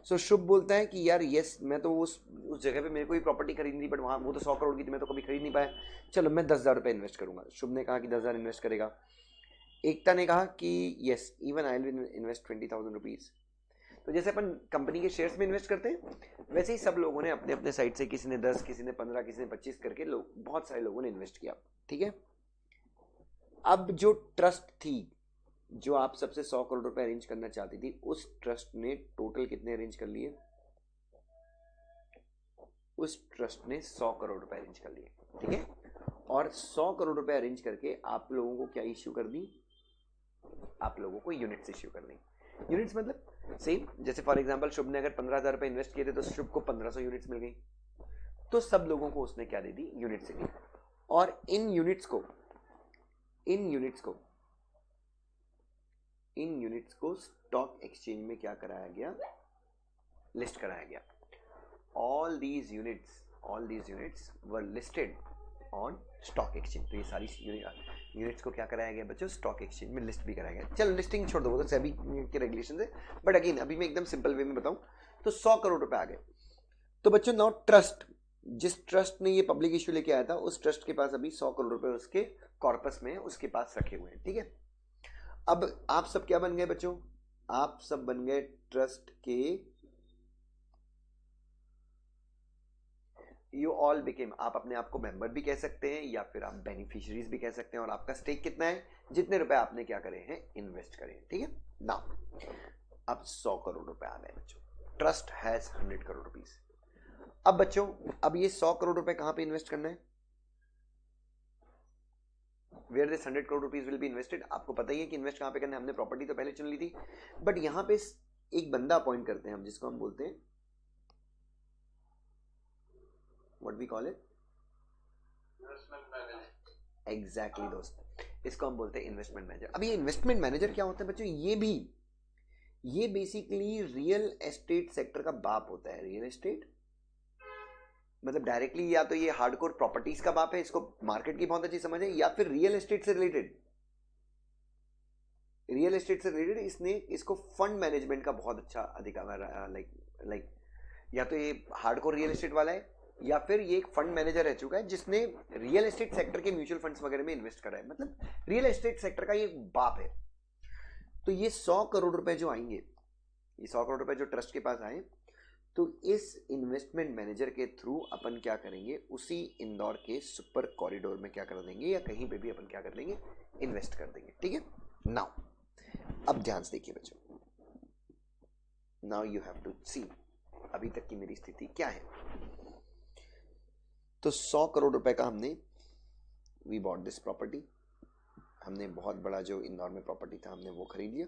सो शुभ बोलता है कि यार यस, मैं तो उस जगह पे मेरे को भी प्रॉपर्टी खरीदनी, बट वहाँ वो तो 100 करोड़ की थी, मैं तो कभी खरीद नहीं पाया, चलो मैं 10,000 रुपये इन्वेस्ट करूंगा। शुभ ने कहा कि 10,000 इन्वेस्ट करेगा। एकता ने कहा कि yes even I will invest 20,000 rupees. तो जैसे अपन कंपनी के शेयर्स में इन्वेस्ट करते हैं, वैसे ही सब लोगों ने अपने अपने साइड से, किसी ने 10, किसी ने 15, किसी ने 25 करके बहुत सारे लोगों ने इन्वेस्ट किया। ठीक है, अब जो ट्रस्ट थी, जो आप सबसे 100 करोड़ रुपए अरेंज करना चाहती थी, उस ट्रस्ट ने टोटल कितने अरेंज कर लिए, उस ट्रस्ट ने 100 करोड़ रुपए अरेंज कर लिए। ठीक है, और 100 करोड़ रुपए अरेंज करके आप लोगों को क्या इश्यू कर दी, आप लोगों को यूनिट्स इश्यू कर दी। यूनिट्स मतलब सेम, जैसे फॉर एग्जांपल शुभ ने अगर 15,000 रुपए इन्वेस्ट किए थे तो शुभ को 1500 यूनिट्स मिल गई, तो सब लोगों को उसने क्या दे दी, यूनिट्स दे दी। और इन यूनिट्स को स्टॉक एक्सचेंज में क्या कराया गया, लिस्ट कराया गया। All these units were listed on stock exchange. तो ये सारी यूनिट्स को क्या कराया गया बच्चों, स्टॉक एक्सचेंज में लिस्ट भी कराया गया। चलो लिस्टिंग छोड़ दो, वो तो सेबी के रेगुलेशन है, बट अगेन अभी मैं एकदम सिंपल वे में बताऊं तो 100 करोड़ रुपए आ गए। तो बच्चों नाउ ट्रस्ट, जिस ट्रस्ट ने ये पब्लिक इश्यू लेके आया था, उस ट्रस्ट के पास अभी 100 करोड़ रुपए उसके कॉर्पस में उसके पास रखे हुए हैं। ठीक है, अब आप सब क्या बन गए बच्चों, आप सब बन गए ट्रस्ट के, यू ऑल बिकेम, आप अपने आप को मेंबर भी कह सकते हैं या फिर आप बेनिफिशियरीज भी कह सकते हैं। और आपका स्टेक कितना है, जितने रुपए आपने क्या करे हैं, इन्वेस्ट करे हैं। ठीक है, नाउ अब 100 करोड़ रुपए आ गए बच्चों, ट्रस्ट हैज 100 करोड़ रुपीज। अब बच्चों, अब ये 100 करोड़ रुपए कहां पे इन्वेस्ट करना है, where this 100 crore rupees will be invested. आपको पता ही है कि इन्वेस्ट कहां पे करना है, हमने प्रॉपर्टी तो पहले चुन ली थी, बट यहां पे एक बंदा अपॉइंट करते हैं हम, जिसको हम बोलते हैं, what we call it, investment manager. Exactly दोस्त, इसको हम बोलते हैं इन्वेस्टमेंट मैनेजर। अब ये इन्वेस्टमेंट मैनेजर क्या होता है बच्चों, ये बेसिकली रियल एस्टेट सेक्टर का बाप होता है। रियल एस्टेट मतलब डायरेक्टली या तो ये हार्डकोर प्रॉपर्टीज का बाप है, इसको मार्केट की बहुत अच्छी समझ है, या फिर रियल एस्टेट से रिलेटेड, इसने इसको फंड मैनेजमेंट का बहुत अच्छा अधिकार, लाइक या तो ये हार्डकोर रियल एस्टेट वाला है या फिर ये एक फंड मैनेजर रह चुका है जिसने रियल एस्टेट सेक्टर के म्यूचुअल फंड्स वगैरह में इन्वेस्ट करा है, मतलब रियल एस्टेट सेक्टर का ये बाप है। तो ये 100 करोड़ रुपए जो आएंगे, ये 100 करोड़ रुपए जो ट्रस्ट के पास आए, तो इस इन्वेस्टमेंट मैनेजर के थ्रू अपन क्या करेंगे, उसी इंदौर के सुपर कॉरिडोर में क्या कर देंगे या कहीं पे भी अपन क्या कर लेंगे, इन्वेस्ट कर देंगे। ठीक है, नाउ अब ध्यान से देखिए बच्चों, नाउ यू हैव टू सी अभी तक की मेरी स्थिति क्या है। तो 100 करोड़ रुपए का हमने वी बॉट दिस प्रॉपर्टी, हमने बहुत बड़ा जो इंदौर में प्रॉपर्टी था हमने वो खरीद लिया।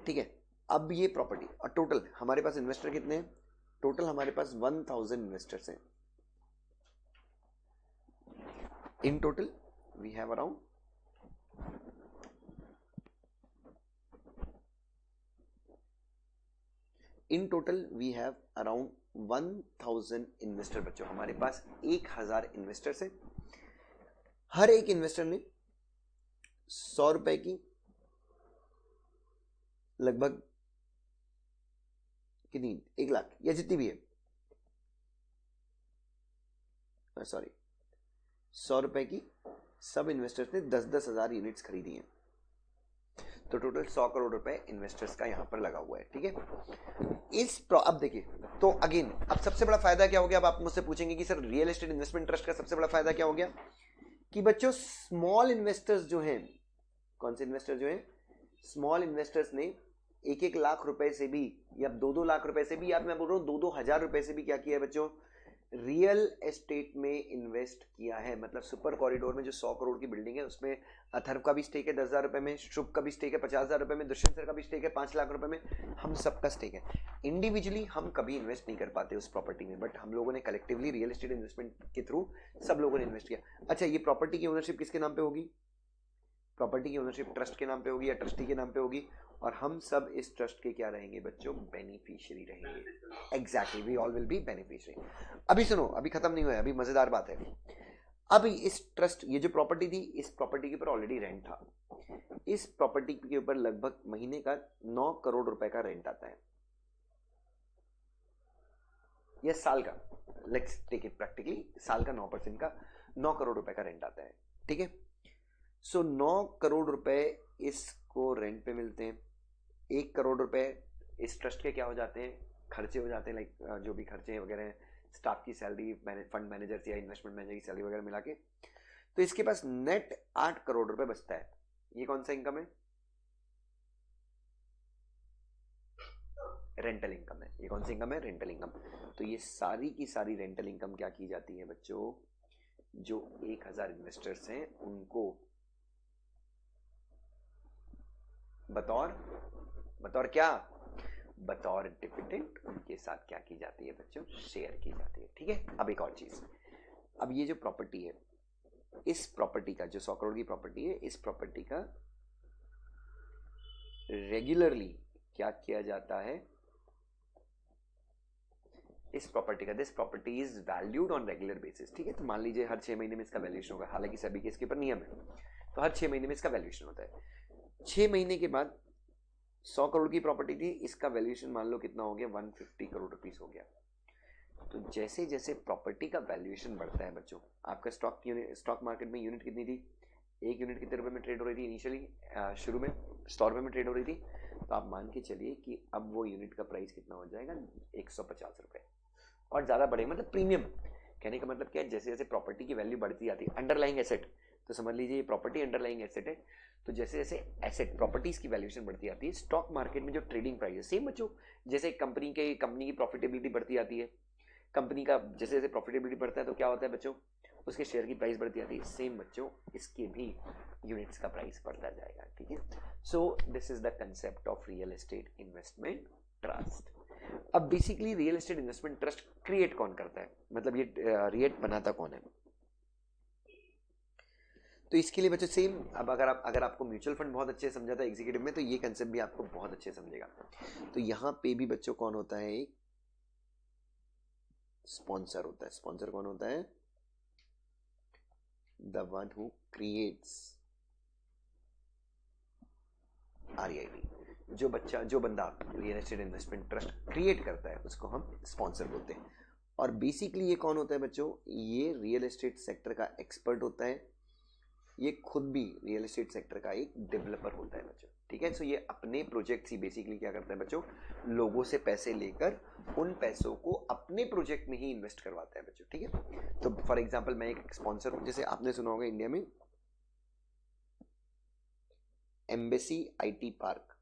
ठीक है, अब ये प्रॉपर्टी और टोटल हमारे पास इन्वेस्टर कितने हैं, टोटल हमारे पास 1000 इन्वेस्टर्स हैं। In total we have around in total we have around 1000 investor. बच्चों हमारे पास 1000 इन्वेस्टर्स हैं। हर एक इन्वेस्टर ने 100 रुपए की लगभग कितनी, 1 लाख या जितनी भी है, सॉरी 100 रुपए की सब इन्वेस्टर्स ने 10-10 हजार यूनिट्स खरीदी हैं। तो टोटल 100 करोड़ रुपए इन्वेस्टर्स का यहां पर लगा हुआ है। ठीक है, अब देखिए, तो अगेन अब सबसे बड़ा फायदा क्या हो गया, अब आप मुझसे पूछेंगे कि sir real estate investment trust का सबसे बड़ा फायदा क्या हो गया, कि बच्चों स्मॉल इन्वेस्टर्स जो हैं, कौन से इन्वेस्टर जो हैं, स्मॉल इन्वेस्टर्स ने 1-1 लाख रुपए से भी या 2-2 लाख रुपए से भी, या मैं बोल रहा हूं 2-2 हजार रुपए से भी क्या किया है बच्चों, रियल एस्टेट में इन्वेस्ट किया है। मतलब सुपर कॉरिडोर में जो 100 करोड़ की बिल्डिंग है उसमें अथर्व का भी स्टेक है 10,000 रुपए में, शुभ का भी स्टेक है 50,000 रुपए में, दुष्यंत सर का भी स्टेक है 5 लाख रुपए में, हम सबका स्टेक है। इंडिविजुअली हम कभी इन्वेस्ट नहीं कर पाते उस प्रॉपर्टी में, बट हम लोगों ने कलेक्टिवली रियल एस्टेट इन्वेस्टमेंट के थ्रू सब लोगों ने इन्वेस्ट किया। अच्छा, ये प्रॉपर्टी की ओनरशिप किसके नाम पे होगी, प्रॉपर्टी की ओनरशिप ट्रस्ट के नाम पे होगी या ट्रस्टी के नाम पे होगी, और हम सब इस ट्रस्ट के क्या रहेंगे बच्चों, बेनिफिशियरी रहेंगे। Exactly, we all will be beneficiary. अभी सुनो, अभी खत्म नहीं हुआ है, अभी मजेदार बात है। अब इस ट्रस्ट, ये जो प्रॉपर्टी थी, इस प्रॉपर्टी के ऊपर ऑलरेडी रेंट था। इस प्रॉपर्टी के ऊपर लगभग महीने का 9 करोड़ रुपए का रेंट आता है, या साल का, लेट्स टेक इट प्रैक्टिकली, साल का 9% का 9 करोड़ रुपए का रेंट आता है। ठीक है, सो 9 करोड़ रुपए इसको रेंट पे मिलते हैं। 1 करोड़ रुपए इस ट्रस्ट के क्या हो जाते हैं, खर्चे हो जाते हैं, लाइक जो भी खर्चे वगैरह हैं, स्टाफ की सैलरी, फंड मैनेजर या इन्वेस्टमेंट मैनेजर की सैलरी वगैरह मिला के, तो इसके पास नेट 8 करोड़ रुपए बचता है। ये कौन सा इनकम है, रेंटल इनकम है। ये कौन सी इनकम है, रेंटल इनकम। तो ये सारी की सारी रेंटल इनकम क्या की जाती है बच्चों, जो 1000 इन्वेस्टर्स हैं उनको बतौर क्या, बतौर डिविडेंड उनके साथ क्या की जाती है बच्चों, शेयर की जाती है। ठीक है, अब एक और चीज, अब ये जो प्रॉपर्टी है, इस प्रॉपर्टी का जो 100 करोड़ की प्रॉपर्टी है, इस प्रॉपर्टी का रेगुलरली क्या किया जाता है, इस प्रॉपर्टी का, this property is valued on regular basis. ठीक है, तो मान लीजिए हर 6 महीने में इसका वैल्यूएशन होगा, हालांकि सभी के इसके ऊपर नियम है, तो हर 6 महीने में इसका वैल्यूएशन होता है। 6 महीने के बाद 100 करोड़ की प्रॉपर्टी थी, इसका वैल्यूएशन मान लो कितना हो गया, 150 करोड़ रुपीस हो गया। तो जैसे जैसे प्रॉपर्टी का वैल्यूएशन बढ़ता है बच्चों, आपका स्टॉक मार्केट में यूनिट कितनी थी, 1 यूनिट कितने रुपए में ट्रेड हो रही थी इनिशियली, शुरू में 100 रुपए में ट्रेड हो रही थी, तो आप मान के चलिए कि अब वो यूनिट का प्राइस कितना हो जाएगा, 150 रुपए, और ज्यादा बढ़ेगा, मतलब प्रीमियम। कहने का मतलब क्या है, जैसे जैसे प्रॉपर्टी की वैल्यू बढ़ती जाती है, अंडरलाइंग एसेट, तो समझ लीजिए ये प्रॉपर्टी अंडरलाइंग एसेट है, तो जैसे जैसे एसेट प्रॉपर्टीज की वैल्यूएशन बढ़ती जाती है, स्टॉक मार्केट में जो ट्रेडिंग प्राइस है, सेम बच्चों, जैसे कंपनी की प्रॉफिटेबिलिटी बढ़ती जाती है, कंपनी का जैसे जैसे प्रॉफिटेबिलिटी बढ़ता है तो क्या होता है बच्चों, उसके शेयर की प्राइस बढ़ती जाती है, सेम बच्चों इसके भी यूनिट्स का प्राइस बढ़ता जाएगा। ठीक है, so this is the concept of real estate investment trust. अब basically real estate investment trust create कौन करता है, मतलब ये रिएट बनाता कौन है, तो इसके लिए बच्चों सेम, अब अगर आपको म्यूचुअल फंड बहुत अच्छे समझा था एग्जीक्यूटिव में, तो ये कंसेप्ट भी आपको बहुत अच्छे समझेगा। तो यहां पे भी बच्चों कौन होता है, एक स्पॉन्सर होता है। स्पॉन्सर कौन होता है, the one who creates, REIT, जो बंदा real estate investment trust create करता है उसको हम स्पॉन्सर बोलते हैं। और बेसिकली ये कौन होता है बच्चों, ये रियल एस्टेट सेक्टर का एक्सपर्ट होता है, ये खुद भी रियल एस्टेट सेक्टर का एक डेवलपर होता है बच्चों, ठीक है। सो ये अपने प्रोजेक्ट्स ही बेसिकली क्या करता है बच्चों, लोगों से पैसे लेकर उन पैसों को अपने प्रोजेक्ट में ही इन्वेस्ट करवाता है बच्चों, ठीक है। तो फॉर एग्जांपल मैं एक स्पॉन्सर हूं, जैसे आपने सुना होगा इंडिया में embassy IT park,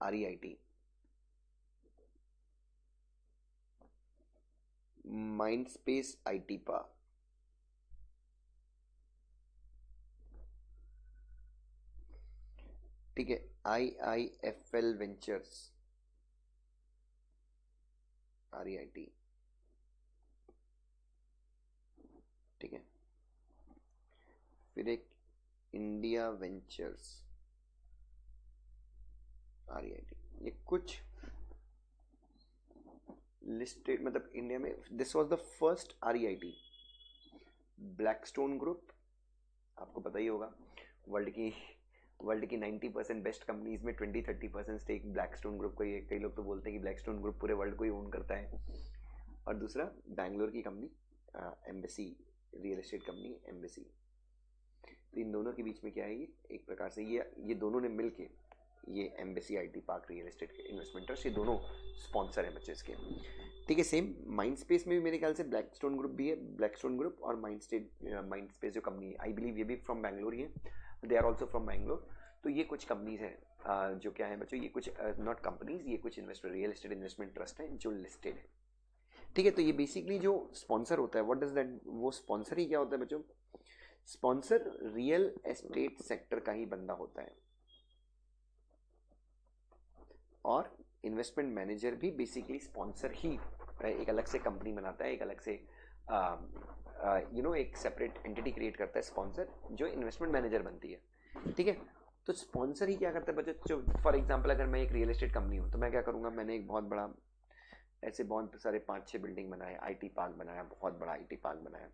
REIT, Mindspace IT park, ठीक है, IIFL वेंचर्स, REIT, ठीक है। फिर एक इंडिया वेंचर्स, REIT, ये कुछ लिस्टेड, मतलब इंडिया में this was the first REIT। Blackstone group, आपको पता ही होगा, वर्ल्ड की 90% बेस्ट कंपनीज में 20-30% स्टेक ब्लैकस्टोन ग्रुप को, ये कई लोग तो बोलते हैं कि ब्लैकस्टोन ग्रुप पूरे वर्ल्ड को ही ओन करता है। और दूसरा बैंगलोर की company embassy, real estate company embassy. तो इन दोनों के बीच में क्या है, ये एक प्रकार से ये दोनों ने मिलके ये embassy IT park real estate investment trust, ये दोनों स्पॉन्सर हैं बच्चे इसके, ठीक है। सेम माइंड स्पेस में भी मेरे ख्याल से ब्लैकस्टोन ग्रुप भी है, ब्लैकस्टोन ग्रुप और माइंड स्पेस जो कंपनी है, आई बिलीव ये भी फ्रॉम बैंगलोर ही है, they are also from Bangalore. तो ये कुछ कंपनीज हैं जो क्या है बच्चों, ये कुछ नॉट कंपनीज, ये कुछ investor real estate investment trust हैं जो लिस्टेड है, ठीक है। तो ये बेसिकली जो स्पॉन्सर होता है, व्हाट डज दैट, वो स्पॉन्सर ही क्या होता है बच्चों, स्पॉन्सर रियल एस्टेट सेक्टर का ही बंदा होता है, और इन्वेस्टमेंट मैनेजर भी बेसिकली स्पॉन्सर ही एक अलग से कंपनी बनाता है, एक अलग से एक सेपरेट एंटिटी क्रिएट करता है स्पॉन्सर, जो इन्वेस्टमेंट मैनेजर बनती है, ठीक है। तो स्पॉन्सर ही क्या करता है बच्चों, फॉर एग्जांपल अगर मैं एक रियल एस्टेट कंपनी हूँ तो मैं क्या करूँगा, मैंने एक बहुत बड़ा, ऐसे बहुत सारे 5-6 बिल्डिंग बनाए, आईटी पार्क बनाया, बहुत बड़ा आईटी पार्क बनाया,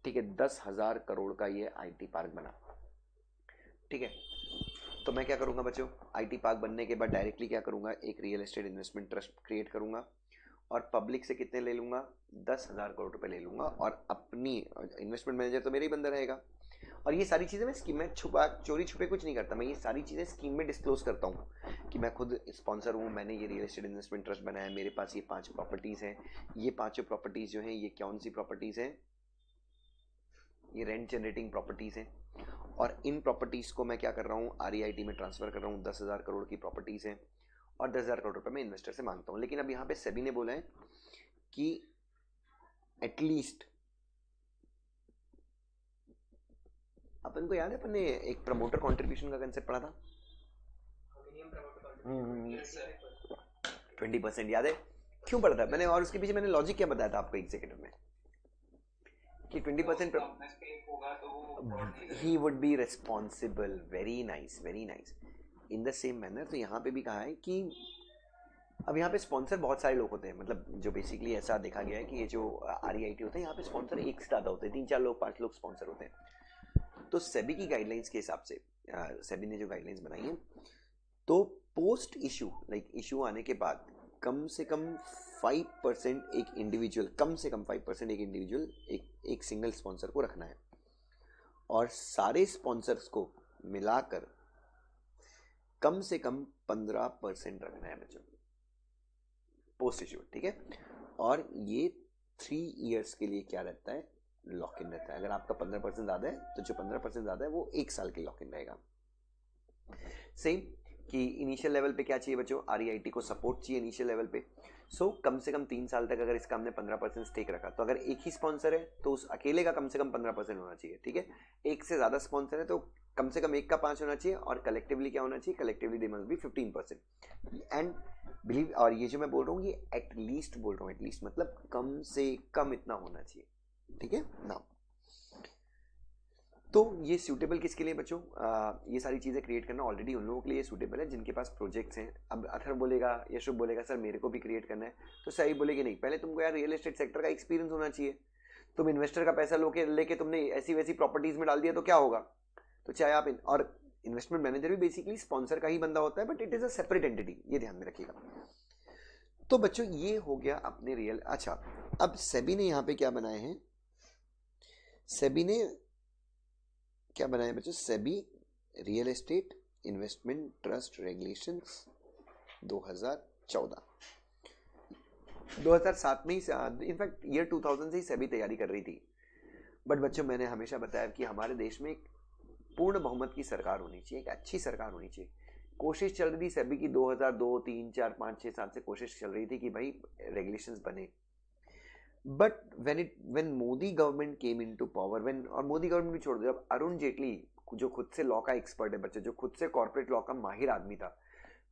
ठीक है, 10,000 करोड़ का ये आईटी पार्क बना, ठीक है। तो मैं क्या करूंगा बच्चों, आईटी पार्क बनने के बाद डायरेक्टली क्या करूंगा, एक real estate investment trust create करूंगा, और पब्लिक से कितने ले लूंगा, 10,000 करोड़ रुपए ले लूंगा, और अपनी इन्वेस्टमेंट मैनेजर तो मेरा ही बंदा रहेगा। और ये सारी चीज़ें मैं स्कीम में चोरी छुपे कुछ नहीं करता, मैं ये सारी चीज़ें स्कीम में डिस्क्लोज करता हूँ कि मैं खुद स्पॉन्सर हूँ, मैंने ये रियल एस्टेट इन्वेस्टमेंट ट्रस्ट बनाया, मेरे पास ये 5 प्रॉपर्टीज़ हैं, ये 5 प्रॉपर्टीज़ जो हैं ये कौन सी प्रॉपर्टीज़ हैं, ये रेंट जनरेटिंग प्रॉपर्टीज़ हैं, और इन प्रॉपर्टीज़ को मैं क्या कर रहा हूँ, REIT में ट्रांसफ़र कर रहा हूँ, 10,000 करोड़ की प्रॉपर्टीज़ हैं, और 10,000 करोड़ रुपए मैं इन्वेस्टर से मांगता हूँ। लेकिन अब यहाँ पे सेबी ने बोला है कि एटलीस्ट, अपन को याद है अपन ने एक प्रमोटर कॉन्ट्रीब्यूशन का कंसेप्ट पढ़ा था, 20% याद है, क्यों पढ़ा था मैंने, और उसके पीछे मैंने लॉजिक क्या बताया था आपको एग्जीक्यूटिव में, कि 20% he would be responsible, very nice very nice, in the same manner. तो यहाँ पे भी कहा है कि अब यहाँ पे स्पॉन्सर बहुत सारे लोग होते हैं, मतलब जो बेसिकली ऐसा देखा गया है कि ये जो REIT होते हैं यहाँ पे स्पॉन्सर एक से ज़्यादा होते हैं, 3-4 लोग 5 लोग स्पॉन्सर होते हैं। तो सेबी की गाइडलाइंस के हिसाब से, सेबी ने जो गाइडलाइंस बनाई है, तो पोस्ट इशू, लाइक इशू आने के बाद कम से कम 5% एक इंडिविजुअल, कम से कम 5% एक इंडिविजुअल, एक सिंगल स्पॉन्सर को रखना है, और सारे स्पॉन्सर्स को मिलाकर कम से कम 15% रखना है बच्चों पोस्ट इशू, ठीक है। और ये 3 इयर्स के लिए क्या रहता है, लॉक इन रहता है। अगर आपका 15% ज़्यादा है तो जो 15% ज़्यादा है वो 1 साल के लॉक इन रहेगा। सेम कि इनिशियल लेवल पे क्या चाहिए बच्चों, REIT को सपोर्ट चाहिए इनिशियल लेवल पे, सो कम से कम 3 साल तक अगर इसका हमने 15% स्टेक रखा, तो अगर एक ही स्पॉन्सर है तो उस अकेले का कम से कम 15% होना चाहिए, ठीक है। एक से ज़्यादा स्पॉन्सर है तो कम से कम एक का 5 होना चाहिए, और कलेक्टिवली क्या होना चाहिए, collectively they must be 15%। And believe, और ये जो मैं बोल रहा हूँ ये एटलीस्ट बोल रहा हूँ, एटलीस्ट मतलब कम से कम इतना होना चाहिए, ठीक है ना। तो ये सूटेबल किसके लिए बच्चों, ये सारी चीज़ें क्रिएट करना ऑलरेडी उन लोगों के लिए सूटेबल है जिनके पास प्रोजेक्ट्स हैं। अब अथर बोलेगा, यशुभ बोलेगा सर मेरे को भी क्रिएट करना है, तो सही बोलेगी नहीं, पहले तुमको यार रियल एस्टेट सेक्टर का एक्सपीरियंस होना चाहिए। तुम इन्वेस्टर का पैसा लेके तुमने ऐसी वैसी प्रॉपर्टीज में डाल दिया तो क्या होगा। तो चाहे आप और इन्वेस्टमेंट मैनेजर भी बेसिकली स्पॉन्सर का ही बंदा होता है, but it is a separate entity, ये ध्यान में रखिएगा। तो बच्चों ये हो गया अपने रियल। अच्छा, अब सेबी ने यहाँ पे क्या बनाए हैं, सेबी ने क्या बनाया बच्चों, SEBI real estate investment trust regulations 2014। 2007 में ही, इनफैक्ट ईयर 2000 से ही सेबी तैयारी कर रही थी। बट बच्चों मैंने हमेशा बताया कि हमारे देश में एक पूर्ण बहुमत की सरकार होनी चाहिए, एक अच्छी सरकार होनी चाहिए। कोशिश चल रही थी सेबी की 2002, 3, 4, 5, 6 साल से कोशिश चल रही थी कि भाई रेगुलेशंस बने। But when Modi government came into power, when, और मोदी गवर्नमेंट भी छोड़ दो, अब अरुण जेटली जो खुद से लॉ का एक्सपर्ट है बच्चे, जो खुद से कॉर्पोरेट लॉ का माहिर आदमी था,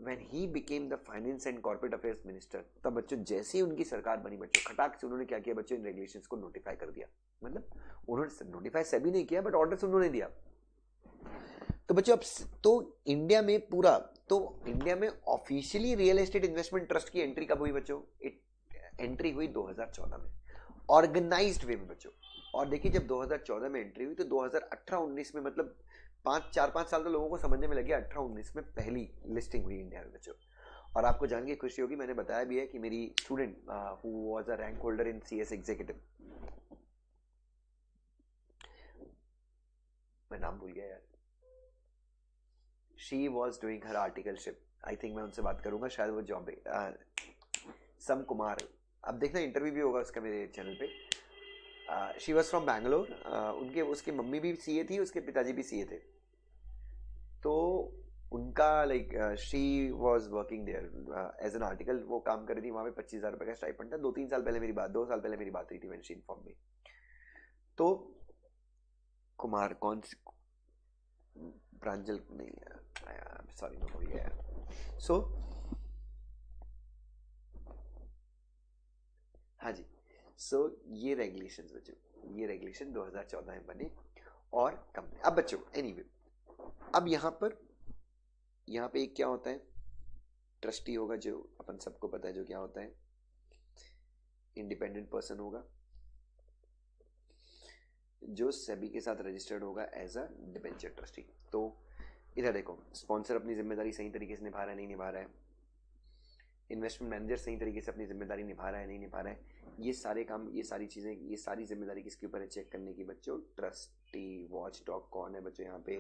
when he became the finance and corporate affairs minister, तब बच्चों जैसे ही उनकी सरकार बनी बच्चों, खटाक से उन्होंने क्या किया बच्चों, इन रेगुलेशंस को नोटिफाई कर दिया। मतलब उन्होंने नोटिफाई सेबी नहीं किया, बट ऑर्डर्स उन्होंने दिया। तो बच्चों अब तो इंडिया में पूरा, तो इंडिया में officially real estate investment trust की एंट्री कब हुई बच्चों, एंट्री हुई 2014 में, ऑर्गेनाइज्ड वे में बच्चों। और देखिए जब 2014 में एंट्री हुई तो 2018-19 में, मतलब 4-5 साल तो लोगों को समझने में लगे, 18-19 में पहली लिस्टिंग हुई इंडिया में बच्चों। और आपको जान के खुशी होगी, मैंने बताया भी है कि मेरी student who was a rank holder in CS executive, मैं नाम भूल गया यार, she was doing her articleship, I think मैं उनसे बात करूंगा, शायद वो जॉब, सम कुमार, अब देखना इंटरव्यू भी होगा उसका मेरे चैनल पे। शी वॉज फ्रॉम बैंगलोर, उनके उसकी मम्मी भी सीए थी, उसके पिताजी भी सीए थे। तो उनका like she was working there as an article, वो काम कर रही थी वहाँ पे, 25,000 रुपये का स्टाइपेंड था। 2 साल पहले मेरी बात, 2 साल पहले मेरी बात हुई थी, व्हेन शी इन्फॉर्म मी। तो कुमार कौन सी, प्रांजल नहीं, सॉरी मैं भूल गया। सो हाँ जी, सो ये रेगुलेशंस बच्चों, ये रेगुलेशन 2014 में बने और कंपनी। अब बच्चों एनीवे, अब यहाँ पे एक क्या होता है, ट्रस्टी होगा, जो अपन सबको पता है जो क्या होता है, इंडिपेंडेंट पर्सन होगा जो सेबी के साथ रजिस्टर्ड होगा एज अ डिबेंचर ट्रस्टी। तो इधर देखो, स्पॉन्सर अपनी जिम्मेदारी सही तरीके से निभा रहा है नहीं निभा रहा है, इन्वेस्टमेंट मैनेजर सही तरीके से अपनी जिम्मेदारी निभा रहा है नहीं निभा रहा है, ये सारे काम, ये सारी चीजें, ये सारी जिम्मेदारी किसके ऊपर है चेक करने की बच्चों, ट्रस्टी। वॉच डॉग कौन है बच्चों यहाँ पे,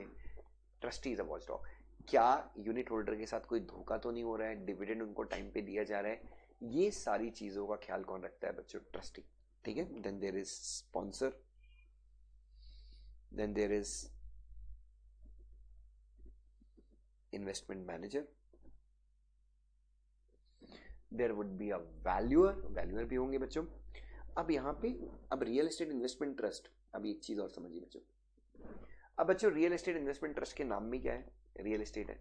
trustee is a watch dog. क्या यूनिट होल्डर के साथ कोई धोखा तो नहीं हो रहा है, डिविडेंड उनको टाइम पे दिया जा रहा है, ये सारी चीजों का ख्याल कौन रखता है बच्चों, ट्रस्टी। ठीक है, then there is sponsor, then there is investment manager, there would be a valuer, valuer भी होंगे बच्चों। अब यहाँ पे, अब रियल एस्टेट इन्वेस्टमेंट ट्रस्ट, अब एक चीज और समझिए बच्चों। अब बच्चों रियल एस्टेट इन्वेस्टमेंट ट्रस्ट के नाम में क्या है, रियल एस्टेट है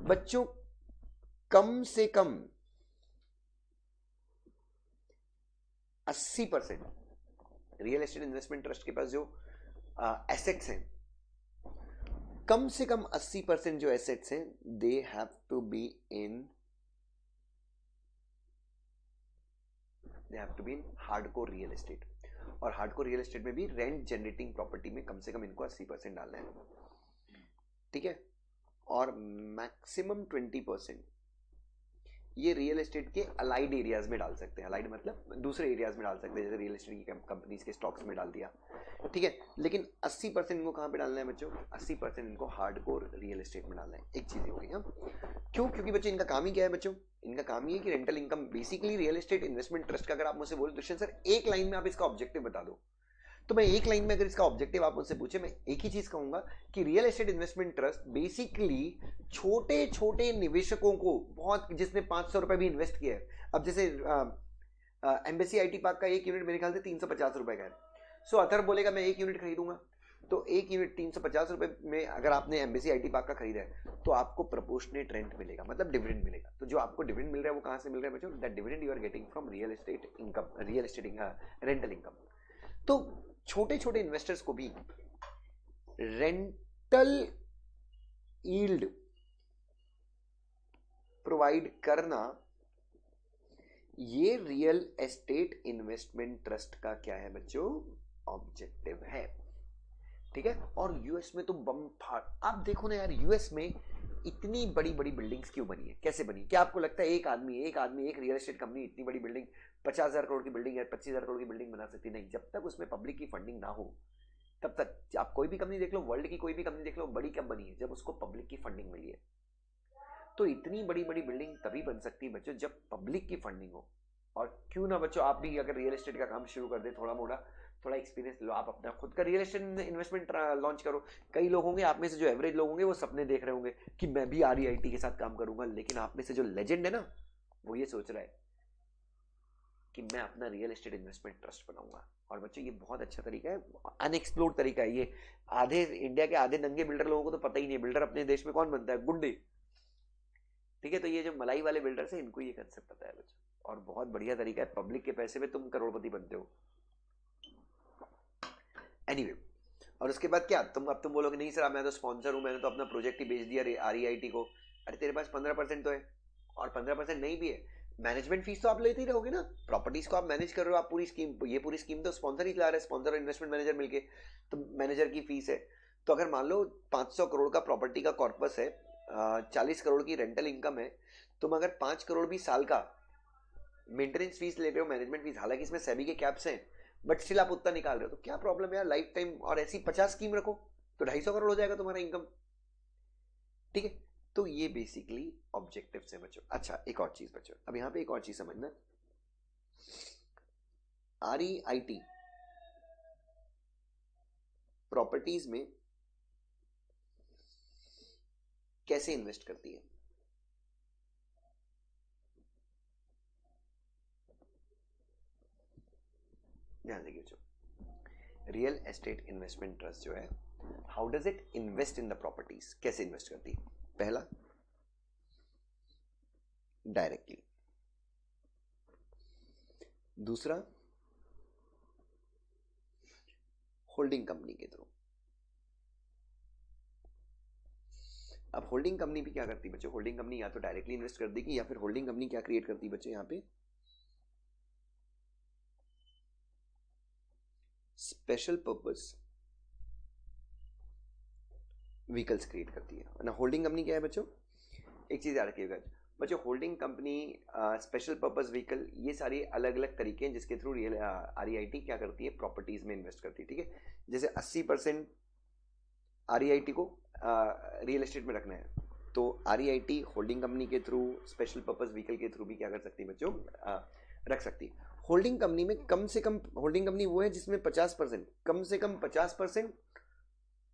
बच्चों। कम से कम 80% रियल एस्टेट इन्वेस्टमेंट ट्रस्ट के पास जो एसेट्स हैं, कम से कम 80% जो एसेट्स हैं, they have to be in hardcore real estate. और हार्डकोर रियल एस्टेट में भी रेंट जनरेटिंग प्रॉपर्टी में कम से कम इनको 80% डालना है, ठीक है। और मैक्सिमम 20% ये रियल एस्टेट के अलाइड एरियाज में डाल सकते हैं, अलाइड मतलब दूसरे एरियाज में डाल सकते हैं, जैसे रियल एस्टेट की कंपनीज के स्टॉक्स में डाल दिया, ठीक है। लेकिन 80% इनको कहाँ पे डालना है बच्चों, 80% इनको हार्डकोर रियल एस्टेट में डालना है। एक चीज हो गई, हाँ क्यों, क्योंकि बच्चों इनका काम ही क्या है बच्चों, इनका काम ही है कि rental income, basically real estate investment trust का अगर आप मुझसे बोलो दुष्यंत सर एक लाइन में आप इसका ऑब्जेक्टिव बता दो, तो मैं एक लाइन में अगर इसका ऑब्जेक्टिव आप मुझसे पूछे, मैं एक ही चीज कहूंगा कि real estate investment trust basically छोटे छोटे निवेशकों को, बहुत, जिसने 500 रुपए भी इन्वेस्ट किया है, अब जैसे एम्बेसी आईटी पार्क का एक यूनिट मेरे ख्याल से 350 रुपए का है, सो अथर बोलेगा मैं एक यूनिट खरीदूंगा, तो एक यूनिट 350 रुपए में अगर आपने एम्बेसी आईटी पार्क का खरीदा है तो आपको प्रोपोर्शनेट रेंट मिलेगा, मतलब डिविडेंड मिलेगा। तो जो आपको डिविडेंड मिल रहा है वो कहां से मिल रहा है बच्चों, that dividend you are getting from real estate income, real estate rental income. तो छोटे छोटे इन्वेस्टर्स को भी रेंटल यील्ड प्रोवाइड करना, ये रियल एस्टेट इन्वेस्टमेंट ट्रस्ट का क्या है बच्चों, ऑब्जेक्टिव है, ठीक है। और यूएस में तो बम फाड़, आप देखो ना यार, यूएस में इतनी बड़ी बड़ी बिल्डिंग्स क्यों बनी है, कैसे बनी? क्या आपको लगता है एक आदमी एक रियल एस्टेट कंपनी इतनी बड़ी बिल्डिंग 50,000 करोड़ की बिल्डिंग है 25,000 करोड़ की बिल्डिंग बना सकती? नहीं, जब तक उसमें पब्लिक की फंडिंग ना हो तब तक। आप कोई भी कंपनी देख लो, वर्ल्ड की कोई भी कंपनी देख लो, बड़ी कब बनी है? जब उसको पब्लिक की फंडिंग मिली है। तो इतनी बड़ी बड़ी बिल्डिंग तभी बन सकती है बच्चों जब पब्लिक की फंडिंग हो। और क्यों ना बच्चों आप भी अगर रियल एस्टेट का काम शुरू कर दे, थोड़ा मोड़ा थोड़ा एक्सपीरियंस लो, आप अपना खुद का रियल एस्टेट इन्वेस्टमेंट लॉन्च करो। कई लोग होंगे आप में से जो एवरेज लोग होंगे वो सपने देख रहे होंगे कि मैं भी REIT के साथ काम करूंगा, लेकिन आप में से जो लेजेंड है ना वो ये सोच रहा है कि मैं अपना रियल एस्टेट इन्वेस्टमेंट ट्रस्ट बनाऊंगा। और बच्चों ये बहुत अच्छा तरीका है, अनएक्सप्लोर्ड तरीका है ये। आधे इंडिया के आधे नंगे बिल्डर लोगों को तो पता ही नहीं है। बिल्डर अपने देश में कौन बनता है? गुंडे। ठीक है, तो ये जो मलाई वाले बिल्डर्स है इनको ये कंसेप्ट पता है बच्चों, और बहुत बढ़िया तरीका है। पब्लिक के पैसे में तुम करोड़पति बनते हो। एनीवे, और उसके बाद क्या अब तुम बोलोगे नहीं सर मैं तो स्पॉन्सर हूं, मैंने तो अपना प्रोजेक्ट ही बेच दिया REIT को। अरे तेरे पास 15% तो है, और 15% नहीं भी है, मैनेजमेंट फीस तो आप लेते ही रहोगे ना। प्रॉपर्टीज को आप मैनेज कर रहे हो, आप पूरी स्कीम, ये पूरी स्कीम तो स्पॉन्सर ही चला रहे हैं, स्पॉन्सर और इन्वेस्टमेंट मैनेजर मिलके। तो मैनेजर की फीस है। तो अगर मान लो 500 करोड़ का प्रॉपर्टी का कॉर्पस है, 40 करोड़ की रेंटल इनकम है, तुम अगर 5 करोड़ भी साल का मेंटेनेंस फीस ले रहे हो, मैनेजमेंट फीस, हालांकि इसमें सेबी के कैप्स हैं, बट स्टिल आप उतना निकाल रहे हो, तो क्या प्रॉब्लम है यार? लाइफ टाइम और ऐसी 50 स्कीम रखो तो 250 करोड़ हो जाएगा तुम्हारा इनकम। ठीक है, तो ये बेसिकली ऑब्जेक्टिव है बच्चों। अच्छा, एक और चीज बच्चों, अब यहां पे एक और चीज समझना, REIT प्रॉपर्टीज में कैसे इन्वेस्ट करती है? ध्यान देखिए बच्चों, रियल एस्टेट इन्वेस्टमेंट ट्रस्ट जो है, how does it invest in the properties? कैसे इन्वेस्ट करती है? पहला, डायरेक्टली। दूसरा, होल्डिंग कंपनी के थ्रू। अब होल्डिंग कंपनी भी क्या करती है बच्चों? होल्डिंग कंपनी या तो डायरेक्टली इन्वेस्ट कर देगी, या फिर होल्डिंग कंपनी क्या क्रिएट करती है बच्चों? यहाँ पे स्पेशल पर्पस व्हीकल्स क्रिएट करती है ना। होल्डिंग कंपनी क्या है बच्चों? एक चीज याद रखिएगा बच्चों, holding company, special purpose vehicle, ये सारी अलग अलग तरीके हैं जिसके थ्रू रियल REIT क्या करती है? प्रॉपर्टीज में इन्वेस्ट करती है। ठीक है, जैसे 80% REIT को रियल एस्टेट में रखना है, तो REIT होल्डिंग कंपनी के थ्रू, स्पेशल पर्पस व्हीकल के थ्रू भी क्या कर सकती है बच्चों? रख सकती है। होल्डिंग कंपनी में कम से कम, होल्डिंग कंपनी वो है जिसमें 50%, कम से कम 50%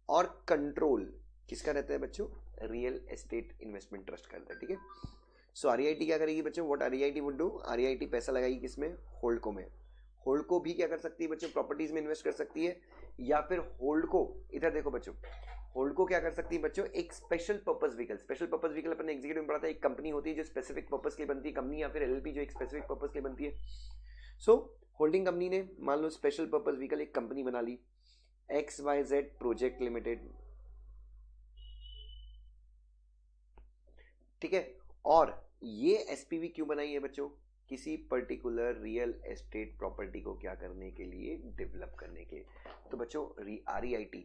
और कंट्रोल किसका रहता है बच्चों? रियल एस्टेट इन्वेस्टमेंट ट्रस्ट का रहता है। ठीक है, सो REIT क्या करेगी बच्चों? What REIT would do? REIT पैसा लगाएगी किसमें? होल्डको में। होल्डको भी क्या कर सकती है बच्चों? प्रॉपर्टीज में इन्वेस्ट कर सकती है, या फिर होल्डको, इधर देखो बच्चों, होल्डको क्या कर सकती है बच्चों? एक special purpose vehicle, special purpose vehicle अपने एग्जीक्यूटिव में पढ़ा था, एक कंपनी होती है जो स्पेसिफिक पर्पस के लिए बनती है, कंपनी या फिर LLP जो एक स्पेसिफिक पर्पस के लिए बनती है। सो होल्डिंग कंपनी ने मान लो स्पेशल पर्पस व्हीकल एक कंपनी बना ली, XYZ प्रोजेक्ट लिमिटेड। ठीक है, और ये SPV क्यों बनाई है बच्चों? किसी पर्टिकुलर रियल एस्टेट प्रॉपर्टी को क्या करने के लिए? डेवलप करने के। तो बच्चों REIT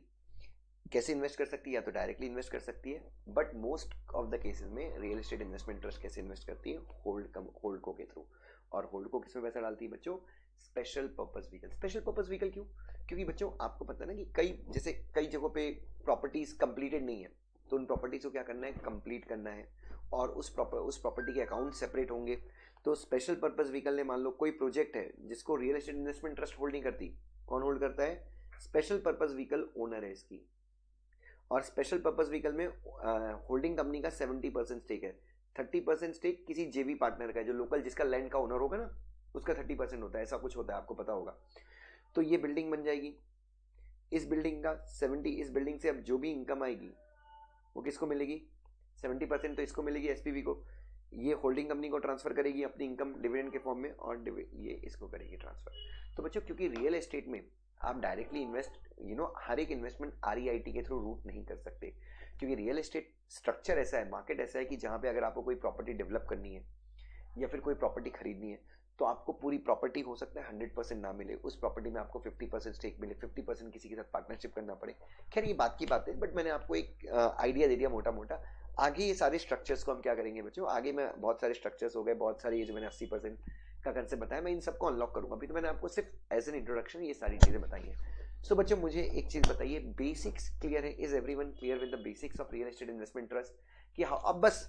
कैसे इन्वेस्ट कर सकती है? या तो डायरेक्टली इन्वेस्ट कर सकती है, but most of the cases में रियल एस्टेट इन्वेस्टमेंट ट्रस्ट कैसे इन्वेस्ट करती है? होल्डको के थ्रू। और होल्डको किसमें पैसा डालती है बच्चों? Special purpose vehicle. Special purpose vehicle क्यों? क्योंकि बच्चों आपको पता है ना कि कई जगहों पे प्रॉपर्टीज कंप्लीटेड नहीं है, तो उन प्रॉपर्टीज को क्या करना है? कंप्लीट करना है, और उस प्रॉपर्टी के अकाउंट सेपरेट होंगे। तो स्पेशल पर्पस व्हीकल ने मान लो कोई प्रोजेक्ट है जिसको real estate investment trust hold नहीं करती, कौन होल्ड करता है? स्पेशल पर्पस व्हीकल ओनर है इसकी। और स्पेशल पर्पस व्हीकल में होल्डिंग कंपनी का 70% स्टेक है, 30% स्टेक किसी JV पार्टनर का है, जो लोकल जिसका लैंड का ओनर होगा ना उसका 30% होता है, ऐसा कुछ होता है, आपको पता होगा। तो ये बिल्डिंग बन जाएगी, इस बिल्डिंग का 70, इस बिल्डिंग से अब जो भी इनकम आएगी वो किसको मिलेगी? 70% तो इसको मिलेगी, SPV को। ये होल्डिंग कंपनी को ट्रांसफर करेगी अपनी इनकम डिविडेंड के फॉर्म में, और ये इसको करेगी ट्रांसफर। तो बच्चों क्योंकि रियल एस्टेट में आप डायरेक्टली इन्वेस्ट, हर एक इन्वेस्टमेंट REIT के थ्रू रूट नहीं कर सकते, क्योंकि रियल एस्टेट स्ट्रक्चर ऐसा है, मार्केट ऐसा है कि जहां पे अगर आपको कोई प्रॉपर्टी डेवलप करनी है या फिर कोई प्रॉपर्टी खरीदनी है, तो आपको पूरी प्रॉपर्टी हो सकता है 100% ना मिले, उस प्रॉपर्टी में आपको 50% स्टेक मिले, 50% किसी के साथ पार्टनरशिप करना पड़े। खैर ये बात की बात है, बट मैंने आपको एक आइडिया दे दिया मोटा मोटा। आगे ये सारे स्ट्रक्चर्स को हम क्या करेंगे बच्चों, आगे मैं बहुत सारे स्ट्रक्चर्स हो गए, बहुत सारी, ये जो मैंने 80% का कंसेप्ट बताया, मैं इन सबको अनलॉक करूंगा। अभी तो मैंने आपको सिर्फ एज एन इंट्रोडक्शन ये सारी चीजें बताई हैं। सो बच्चों मुझे एक चीज बताइए, बेसिक्स क्लियर है? Is everyone clear with the basics of real estate investment trust? कि हाँ अब बस,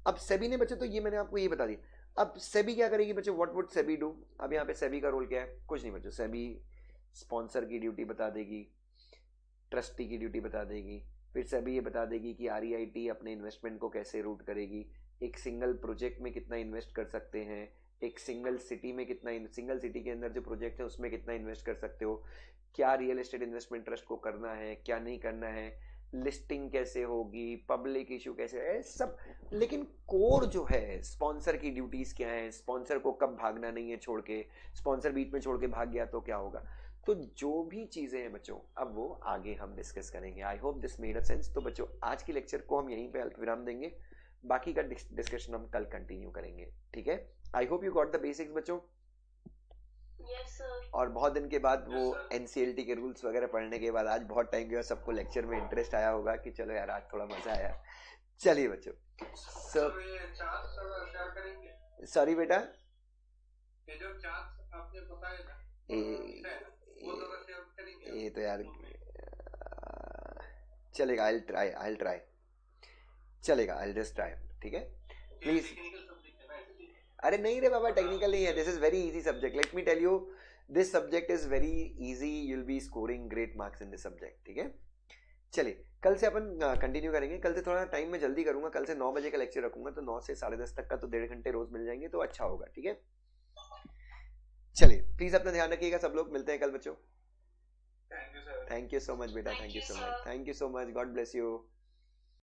अब सेबी ने बच्चों, तो ये मैंने आपको ये बता दिया। अब सेबी क्या करेगी बच्चों, व्हाट वुड सेबी डू? अब यहाँ पे सेबी का रोल क्या है? कुछ नहीं बच्चों, सेबी स्पॉन्सर की ड्यूटी बता देगी, ट्रस्टी की ड्यूटी बता देगी, फिर सेबी ये बता देगी कि आरईआईटी अपने इन्वेस्टमेंट को कैसे रूट करेगी, एक सिंगल प्रोजेक्ट में कितना इन्वेस्ट कर सकते हैं, एक सिंगल सिटी में कितना, सिंगल सिटी के अंदर जो प्रोजेक्ट है उसमें कितना इन्वेस्ट कर सकते हो, क्या रियल एस्टेट इन्वेस्टमेंट ट्रस्ट को करना है, क्या नहीं करना है, लिस्टिंग कैसे होगी, पब्लिक इशू कैसे है, सब। लेकिन कोर जो है, स्पॉन्सर की ड्यूटीज क्या है, स्पॉन्सर को कब भागना नहीं है छोड़ के, स्पॉन्सर बीच में छोड़ के भाग गया तो क्या होगा, तो जो भी चीजें हैं बच्चों अब वो आगे हम डिस्कस करेंगे। I hope this made a sense. तो बच्चों आज की लेक्चर को हम यहीं पे अल्पविराम देंगे, बाकी का डिस्कशन हम कल कंटिन्यू करेंगे, ठीक है? I hope you got the basics बच्चों।
Yes sir.
और बहुत दिन के बाद वो एनसीएलटी के रूल्स वगैरह पढ़ने के बाद आज बहुत टाइम के बाद सबको लेक्चर में इंटरेस्ट आया होगा कि चलो यार आज थोड़ा मजा आया। चलिए बच्चों, सॉरी बेटा,
ये जो चार्ट आपने बताया ना,
ये तो यार चलेगा, आई ट्राई, चलेगा, आई जस्ट ट्राई, ठीक है प्लीज। अरे नहीं रे बाबा, टेक्निकल नहीं है, this is very easy subject, let me tell you, this subject is very easy, you will be scoring great marks in this subject, ठीक है? चलिए कल से अपन कंटिन्यू करेंगे। कल से थोड़ा टाइम में जल्दी करूंगा, कल से 9 बजे का लेक्चर रखूंगा, तो 9 से 10:30 तक का तो 1.5 घंटे रोज मिल जाएंगे, तो अच्छा होगा, ठीक है? चलिए प्लीज अपना ध्यान रखिएगा सब लोग, मिलते हैं कल बच्चों।
Thank you sir.
Thank you so much बेटा, thank you so much, thank you so much, God bless you.